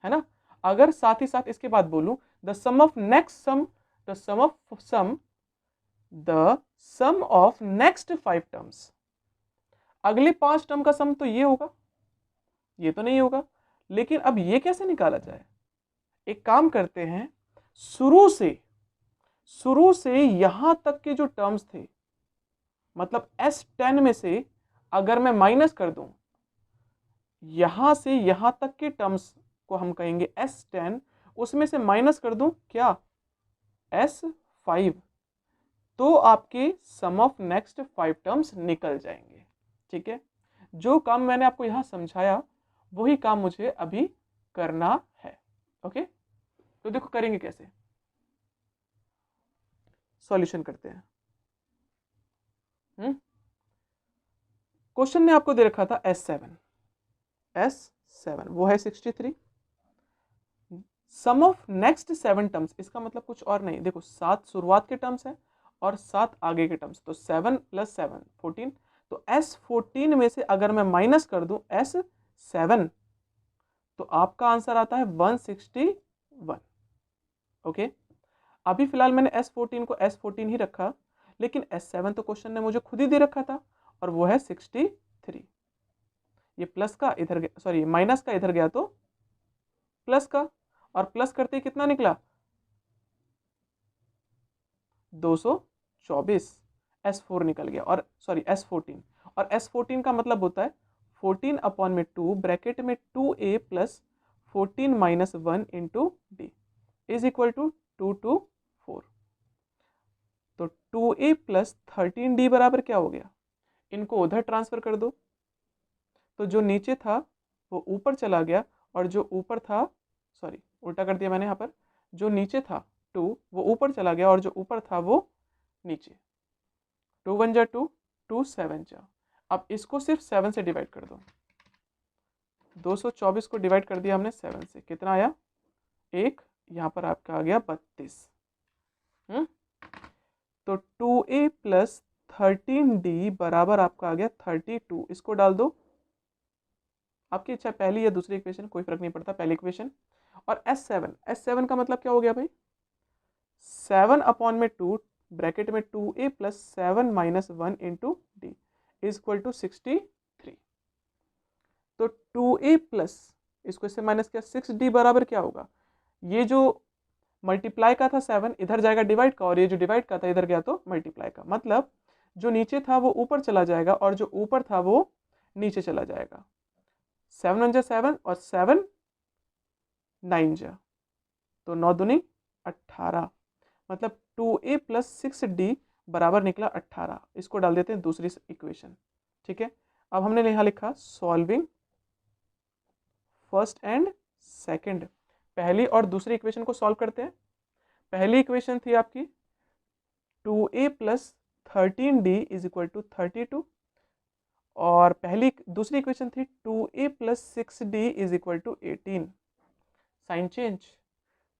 Speaker 1: है ना। अगर साथ ही साथ इसके बाद बोलूं the sum of next sum, the sum of sum, the sum of next 5 terms, अगले 5 टर्म का सम तो ये होगा, ये तो नहीं होगा। लेकिन अब ये कैसे निकाला जाए, एक काम करते हैं, शुरू से यहां तक के जो टर्म्स थे, मतलब S10 में से अगर मैं माइनस कर दूं, यहां से यहां तक के टर्म्स को हम कहेंगे S10, उसमें से माइनस कर दूं क्या S5, तो आपके सम ऑफ नेक्स्ट 5 टर्म्स निकल जाएंगे, ठीक है। जो काम मैंने आपको यहां समझाया वही काम मुझे अभी करना है, ओके। तो देखो करेंगे कैसे, सॉल्यूशन करते हैं। क्वेश्चन ने आपको दे रखा था S7 वो है 63, सम ऑफ नेक्स्ट 7 टर्म्स, इसका मतलब कुछ और नहीं, देखो 7 शुरुआत के टर्म्स है और 7 आगे के टर्म्स, तो 7 + 7 14, तो S14 में से अगर मैं माइनस कर दूं S7 तो आपका आंसर आता है 161, ओके। अभी फिलहाल मैंने S14 को S14 ही रखा, लेकिन S7 तो क्वेश्चन ने मुझे खुद ही दे रखा था और वो है 63। ये प्लस का इधर गया, सॉरी माइनस का इधर गया तो प्लस का, और प्लस करते ही कितना निकला 224, S4 निकल गया, और सॉरी S14, और S14 का मतलब होता है 14/2 ब्रैकेट में 2a + 14 - 1 × d is equal to 224। तो 2a + 13d बराबर क्या हो गया, इनको उधर ट्रांसफर कर दो, तो जो नीचे था वो ऊपर चला गया और जो ऊपर था, सॉरी उल्टा कर दिया मैंने यहाँ पर, जो नीचे था 2 वो ऊपर चला गया और जो ऊपर था वो नीचे। 2 1 जा 2, 2 7 जा। अब इसको सिर्फ 7 से डिवाइड कर दो। 224 को डिवाइड कर दिया हमने 7 से, कितना आया 1, यहाँ पर आपका आ गया 32। तो 2a प्लस 13d बराबर आपका आ गया 32। इसको डाल दो, आपकी इच्छा पहली या दूसरी इक्वेशन, कोई फर्क नहीं पड़ता, पहली इक्वेशन। और S7 का मतलब क्या हो गया भाई, 7 अपॉन में 2 ब्रैकेट में 2a plus 7 minus 1 into D is equal to 63। तो 2a प्लस इसको इससे माइनस किया 6d बराबर क्या होगा, ये जो मल्टीप्लाई का था 7 इधर जाएगा डिवाइड का, और ये जो डिवाइड का था इधर गया तो मल्टीप्लाई का। मतलब जो नीचे था वो ऊपर चला जाएगा और जो ऊपर था वो नीचे चला जाएगा। 7 1 जा 7 और 7 9 जा, तो 9 दूनी 18। मतलब 2a प्लस 6d बराबर निकला 18। इसको डाल देते हैं दूसरी इक्वेशन। ठीक है, अब हमने यहाँ लिखा सॉल्विंग फर्स्ट एंड सेकंड। पहली और दूसरी इक्वेशन को सॉल्व करते हैं। पहली इक्वेशन थी आपकी 2a plus 13d is equal to 32, और दूसरी इक्वेशन थी 2a plus 6d is equal to 18। Sign change,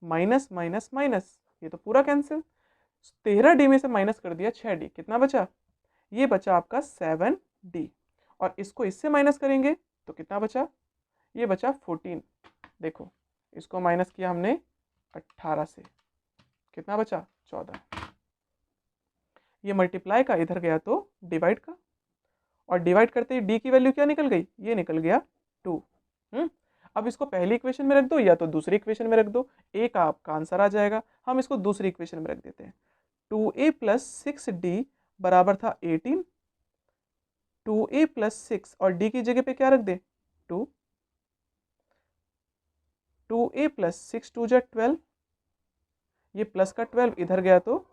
Speaker 1: minus minus minus, ये तो पूरा कैंसिल। 13d में से माइनस कर दिया 6d, कितना बचा, ये बचा आपका 7d। और इसको इससे माइनस करेंगे तो कितना बचा, ये बचा 14। देखो इसको माइनस किया हमने 18 से, कितना बचा 14। ये मल्टीप्लाई का इधर गया तो डिवाइड का, और डिवाइड करते ही डी की वैल्यू क्या निकल गई, ये निकल गया 2। अब इसको पहली इक्वेशन में रख दो या तो दूसरी इक्वेशन में रख दो, ए का आपका आंसर आ जाएगा। हम इसको दूसरी इक्वेशन में रख देते हैं। 2a प्लस 6d बराबर था 18। 2a प्लस 6 और d की जगह पे क्या रख दे 2। 2a प्लस 6 2 जा 12, ये प्लस का 12 इधर गया तो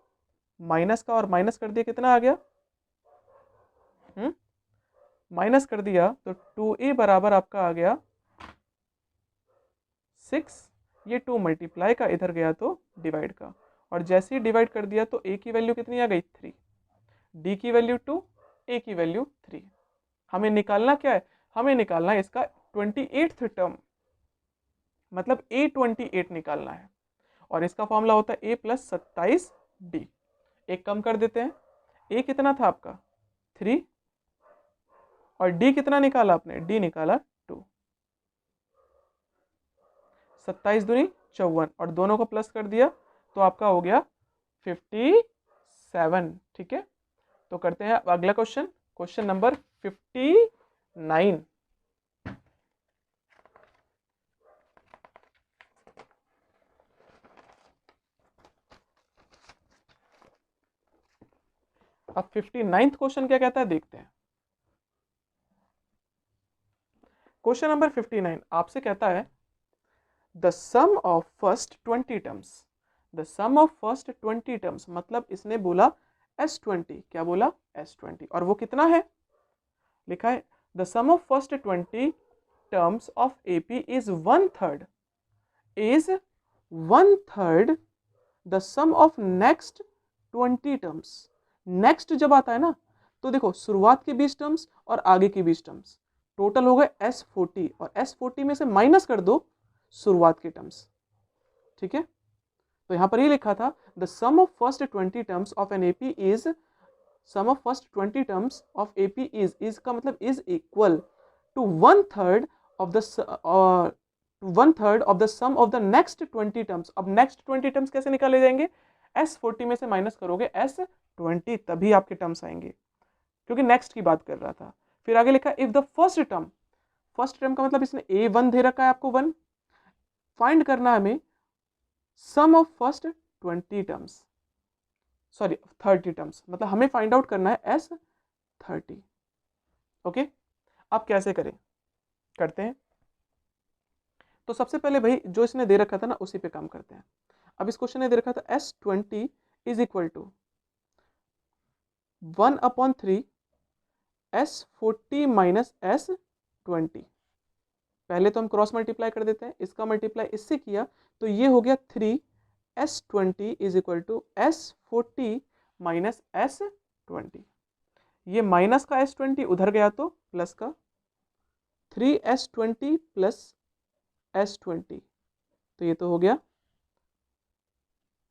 Speaker 1: माइनस का, और माइनस कर दिया कितना आ गया, माइनस कर दिया तो 2a बराबर आपका आ गया 6। ये 2 मल्टीप्लाई का इधर गया तो डिवाइड का, और जैसे ही डिवाइड कर दिया तो a की वैल्यू कितनी आ गई 3, d की वैल्यू 2, a की वैल्यू 3। हमें निकालना क्या है, हमें निकालना है इसका 28th टर्म, मतलब a 28 निकालना है। और इसका फॉर्मूला होता है a प्लस 27d। एक कम कर देते हैं, a कितना था आपका 3, और d कितना निकाला आपने, d निकाला 2। 27 दूनी 54, और दोनों को प्लस कर दिया तो आपका हो गया 57। ठीक है, तो करते हैं अगला क्वेश्चन, क्वेश्चन नंबर 59। अब 59th क्वेश्चन क्या कहता है देखते हैं। क्वेश्चन नंबर 59 आपसे कहता है the sum of first 20 terms. The sum of first 20 terms, मतलब इसने बोला S20, क्या बोला S20, और वो कितना है, लिखा है the sum of first 20 terms of AP is 1/3 the sum of next 20 terms. Next जब आता है ना तो देखो शुरुआत के 20 टर्म्स और आगे की 20 टर्म्स, टोटल हो गए S40, और S40 में से माइनस कर दो शुरुआत के टर्म्स। ठीक है, तो यहां पर ये लिखा था the sum of first 20 terms of an AP is, sum of first 20 terms of AP is का मतलब is equal to 1/3 of the 1/3 of the sum of the next 20 terms. अब नेक्स्ट 20 टर्म्स कैसे निकाले जाएंगे, S40 में से minus करोगे S20, तभी आपके टर्म्स आएंगे, क्योंकि नेक्स्ट की बात कर रहा था। फिर आगे लिखा इफ द फर्स्ट टर्म का मतलब इसने A1 दे रखा है आपको 1, फाइंड करना है हमें sum of first 20 terms, sorry 30 terms, मतलब हमें फाइंड आउट करना है S30। ओके, अब कैसे करें, करते हैं। तो सबसे पहले भाई जो इसने दे रखा था ना उसी पे काम करते हैं। अब इस क्वेश्चन ने दे रखा था S20 is equal to 1/3 S40 minus S20। पहले तो हम क्रॉस मल्टीप्लाई कर देते हैं, इसका मल्टीप्लाई इससे किया तो ये हो गया 3 3s20 is equal to s40 minus s20। ये माइनस का s20 उधर गया तो प्लस का 3s20 प्लस s20, तो ये तो हो गया।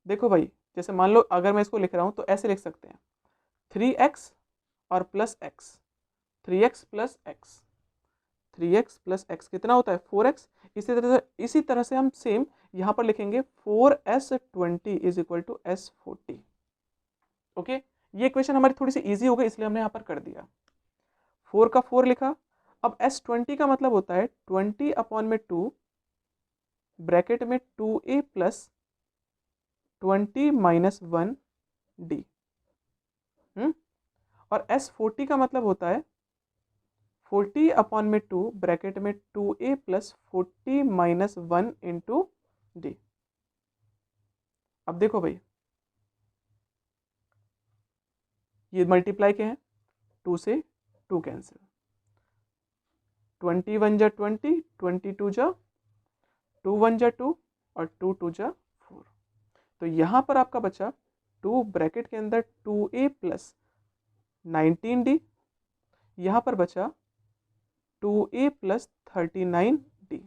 Speaker 1: देखो भाई, जैसे मान लो अगर मैं इसको लिख रहा हूं तो ऐसे लिख सकते हैं 3x और plus x, 3x plus x, 3x plus x कितना होता है 4x। इसी तरह से हम सेम यहां पर लिखेंगे 4s20 is equal to s40। Okay, ये इक्वेशन हमारी थोड़ी सी इजी हो गई इसलिए हमने यहां पर कर दिया। 4 का 4 लिखा। अब s20 का मतलब होता है 20 अपॉन में 2 ब्रैकेट में 2a प्लस 20 माइनस 1d। और s40 का मतलब होता है 40 अपॉन में 2 ब्रैकेट में 2a plus 40 minus 1 into D. अब देखो भाई, ये मल्टीप्लाई के हैं, 2 से 2 कैंसिल, 21 जा 20, 22 जा 2 1 जा 2 और 2 2 जा 4। तो यहाँ पर आपका बचा 2 ब्रैकेट के अंदर 2a प्लस 19d, यहाँ पर बचा 2a प्लस 39d।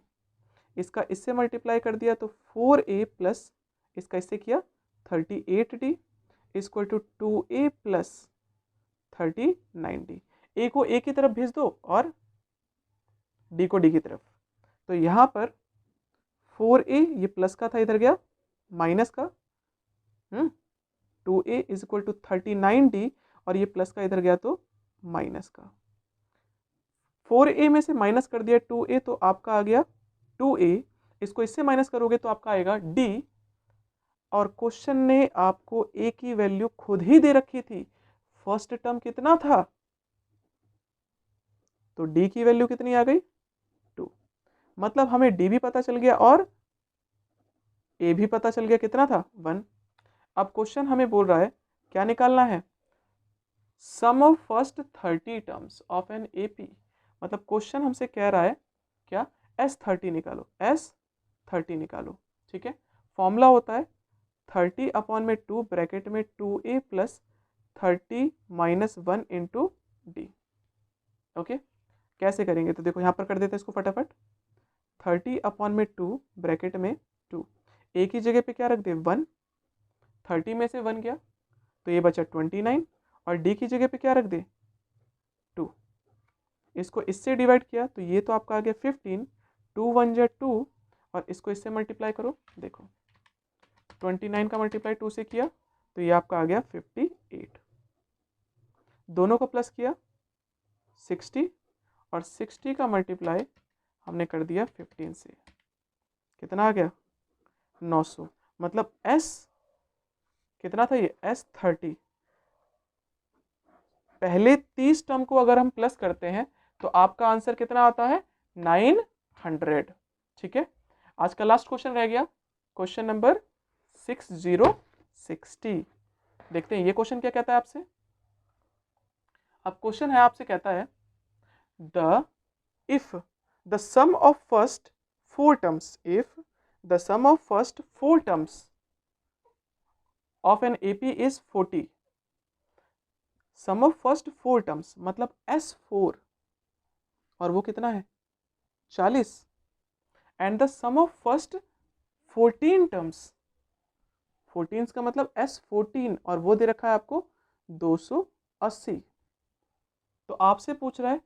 Speaker 1: इसका इससे मल्टीप्लाई कर दिया तो 4a प्लस इसका इससे किया 38d equal to 2a plus 39d। a को a की तरफ भेज दो और d को d की तरफ। तो यहाँ पर 4a ये प्लस का था, इधर गया माइनस का 2a is equal to 39d और ये प्लस का इधर गया तो माइनस का। 4a में से माइनस कर दिया 2a तो आपका आ गया 2a, इसको इससे माइनस करोगे तो आपका आएगा d। और क्वेश्चन ने आपको a की वैल्यू खुद ही दे रखी थी। फर्स्ट टर्म कितना था तो d की वैल्यू कितनी आ गई 2। मतलब हमें d भी पता चल गया और a भी पता चल गया, कितना था 1। अब क्वेश्चन हमें बोल रहा है क्या निकालना है, sum of first 30 terms of an AP. मतलब क्वेश्चन हमसे कह रहा है क्या, S30 निकालो, S30 निकालो। ठीक है, फॉर्मूला होता है 30 अपॉन में 2 ब्रैकेट में 2a plus 30 minus 1 into D. Okay, कैसे करेंगे तो देखो यहाँ पर कर देते हैं इसको फटाफट। 30 अपॉन में 2 ब्रैकेट में 2, a की जगह पे क्या रख दे 1, 30 में से 1 गया तो ये बचा 29 और d की जगह पे क्या रख दे 2। इसको इससे डिवाइड किया तो ये तो आपका आ गया 15, 2 1 जा 2 और इसको इससे मल्टीप्लाई करो। देखो 29 का मल्टीप्लाई 2 से किया तो ये आपका आ गया 58, दोनों को प्लस किया 60 और 60 का मल्टीप्लाई हमने कर दिया 15 से, कितना आ गया 900। मतलब S कितना था ये S30। पहले 30 टर्म को अगर हम प्लस करते हैं तो आपका आंसर कितना आता है 900। ठीक है, आज का लास्ट क्वेश्चन रह गया, क्वेश्चन नंबर 6060। देखते हैं ये क्वेश्चन क्या कहता है आपसे। अब क्वेश्चन है आपसे कहता है if the sum of first 4 terms, if the sum of first 4 terms of an AP is 40, sum of first 4 terms मतलब S4 और वो कितना है 40, and the sum of first 14 terms, 14 का मतलब S14 और वो दे रखा है आपको 280। तो आपसे पूछ रहा है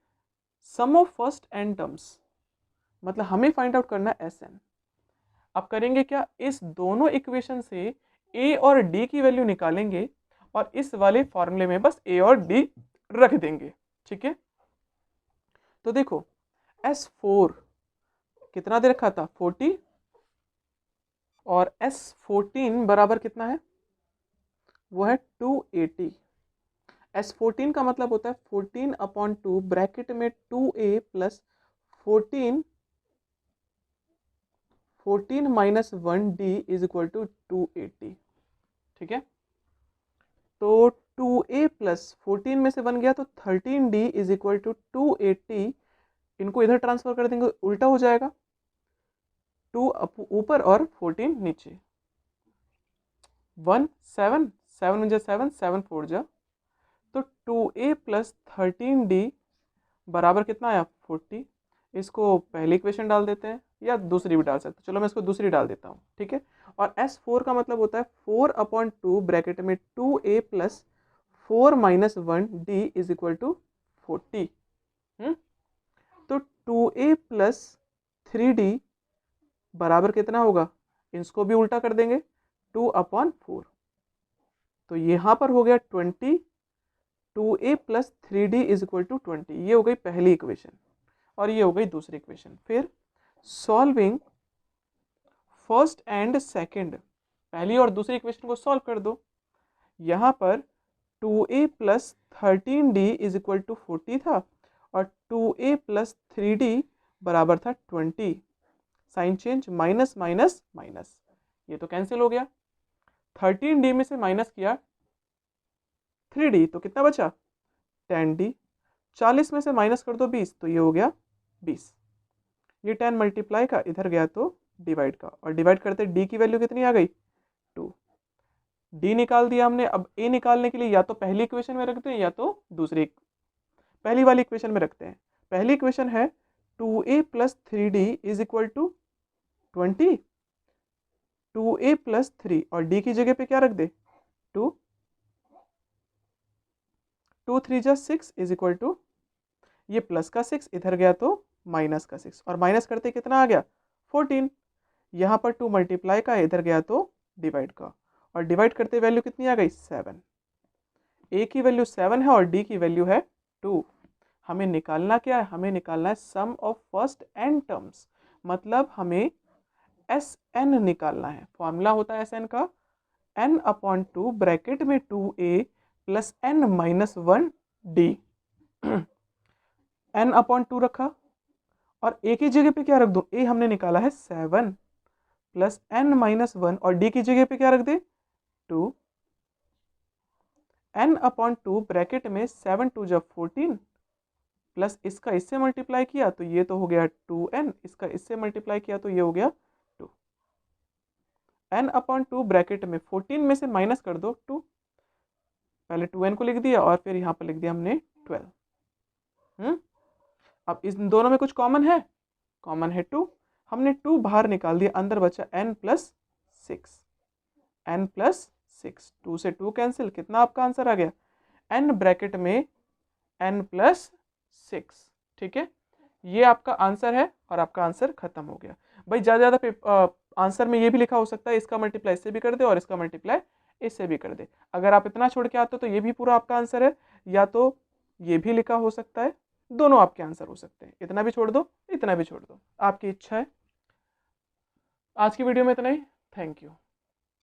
Speaker 1: sum of first N terms, मतलब हमें फाइंड आउट करना है Sn। अब करेंगे क्या, इस दोनों इक्वेशन से a और d की वैल्यू निकालेंगे और इस वाले फॉर्मूले में बस a और d रख देंगे। ठीक है, तो देखो S4 कितना दे रखा था 40 और S14 बराबर कितना है वो है 280। S14 का मतलब होता है 14 अपॉन 2 ब्रैकेट में 2a plus 14 minus 1d is equal to 280। ठीक है, तो 2a प्लस 14 में से 1 गया तो 13d इज इक्वल टू 280। इनको इधर ट्रांसफर कर देंगे उल्टा हो जाएगा, 2 ऊपर और 14 नीचे। 1 7 7 में 7 7 4 जा, तो 2a प्लस 13d बराबर कितना आया 40। इसको पहली इक्वेशन डाल देते हैं या दूसरी भी डाल सकते हैं, चलो मैं इसको दूसरी डाल देता हूँ, ठीक है। और S4 का मतलब होता है 4/2 ब्रैकेट में 2a plus 4 minus 1d is equal to 40। तो 2a प्लस 3d बराबर कितना होगा, इसको भी उल्टा कर देंगे 2/4, तो यहाँ पर हो गया 20, 2a plus 3d is equal to 20। ये हो गई पहली इक्वेशन और ये हो गई दूसरी इक्वेशन। फिर सॉल्विंग फर्स्ट एंड सेकंड, पहली और दूसरी इक्वेशन को सॉल्व कर दो। यहाँ पर 2a plus 13d is equal to 40 था और 2a प्लस 3d बराबर था 20। Sign change, minus minus minus, ये तो कैंसिल हो गया। 13d में से माइनस किया 3d तो कितना बचा 10d। 40 में से माइनस कर दो 20 तो ये हो गया 20। ये 10 मल्टीप्लाई का इधर गया तो डिवाइड का, और डिवाइड करते d की वैल्यू कितनी आ गई 2। d निकाल दिया हमने। अब a निकालने के लिए या तो पहली इक्वेशन में रखते हैं या तो दूसरी, पहली वाली इक्वेशन में रखते हैं। पहली इक्वेशन है 2a plus 3d is equal to 20, 2a plus 3 और d की जगह पे क्या रख दे 2, 2 3 जा 6 इज इक्वल टू, ये प्लस का 6 इधर गया तो माइनस का 6, और माइनस करते कितना आ गया 14। यहाँ पर 2 मल्टीप्लाई का इधर गया तो डिवाइड का, और डिवाइड करते वैल्यू कितनी आ गई 7। a की वैल्यू 7 है और d की वैल्यू है 2। हमें निकालना क्या है, हमें निकालना है sum of first N terms, मतलब हमें Sn निकालना है। फॉर्मूला होता है Sn का n/2 ब्रैकेट में 2a plus n minus 1d। n/2 रखा और a की जगह पे क्या रख दो, a हमने निकाला है 7 प्लस n माइनस 1 और d की जगह पे क्या रख दे 2। n/2 ब्रैकेट में 7 2 जा 14 प्लस इसका इससे मल्टीप्लाई किया तो ये तो हो गया 2n, इसका इससे मल्टीप्लाई किया तो ये हो गया 2। n/2 ब्रैकेट में 14 में से माइनस कर दो 2, पहले 2n को लिख दिया और फिर यहाँ पर लिख दिया हमने 12। अब इस दोनों में कुछ कॉमन है, कॉमन है 2, हमने 2 बाहर निकाल दिया, अंदर बचा n प्लस 6, n प्लस 6, 2 से 2 कैंसिल, कितना आपका आंसर आ गया n ब्रैकेट में n प्लस 6। ठीक है, ये आपका आंसर है और आपका आंसर खत्म हो गया। भाई ज़्यादा ज़्यादा आंसर में ये भी लिखा हो सकता है, इसका मल्टीप्लाई इससे भी कर दे और इसका मल्टीप्लाई इससे भी कर दे। अगर आप इतना छोड़ के आते हो तो ये भी पूरा आपका आंसर है, या तो ये भी लिखा हो सकता है, दोनों आपके आंसर हो सकते हैं। इतना भी छोड़ दो, इतना भी छोड़ दो, आपकी इच्छा है। आज की वीडियो में इतना ही, थैंक यू।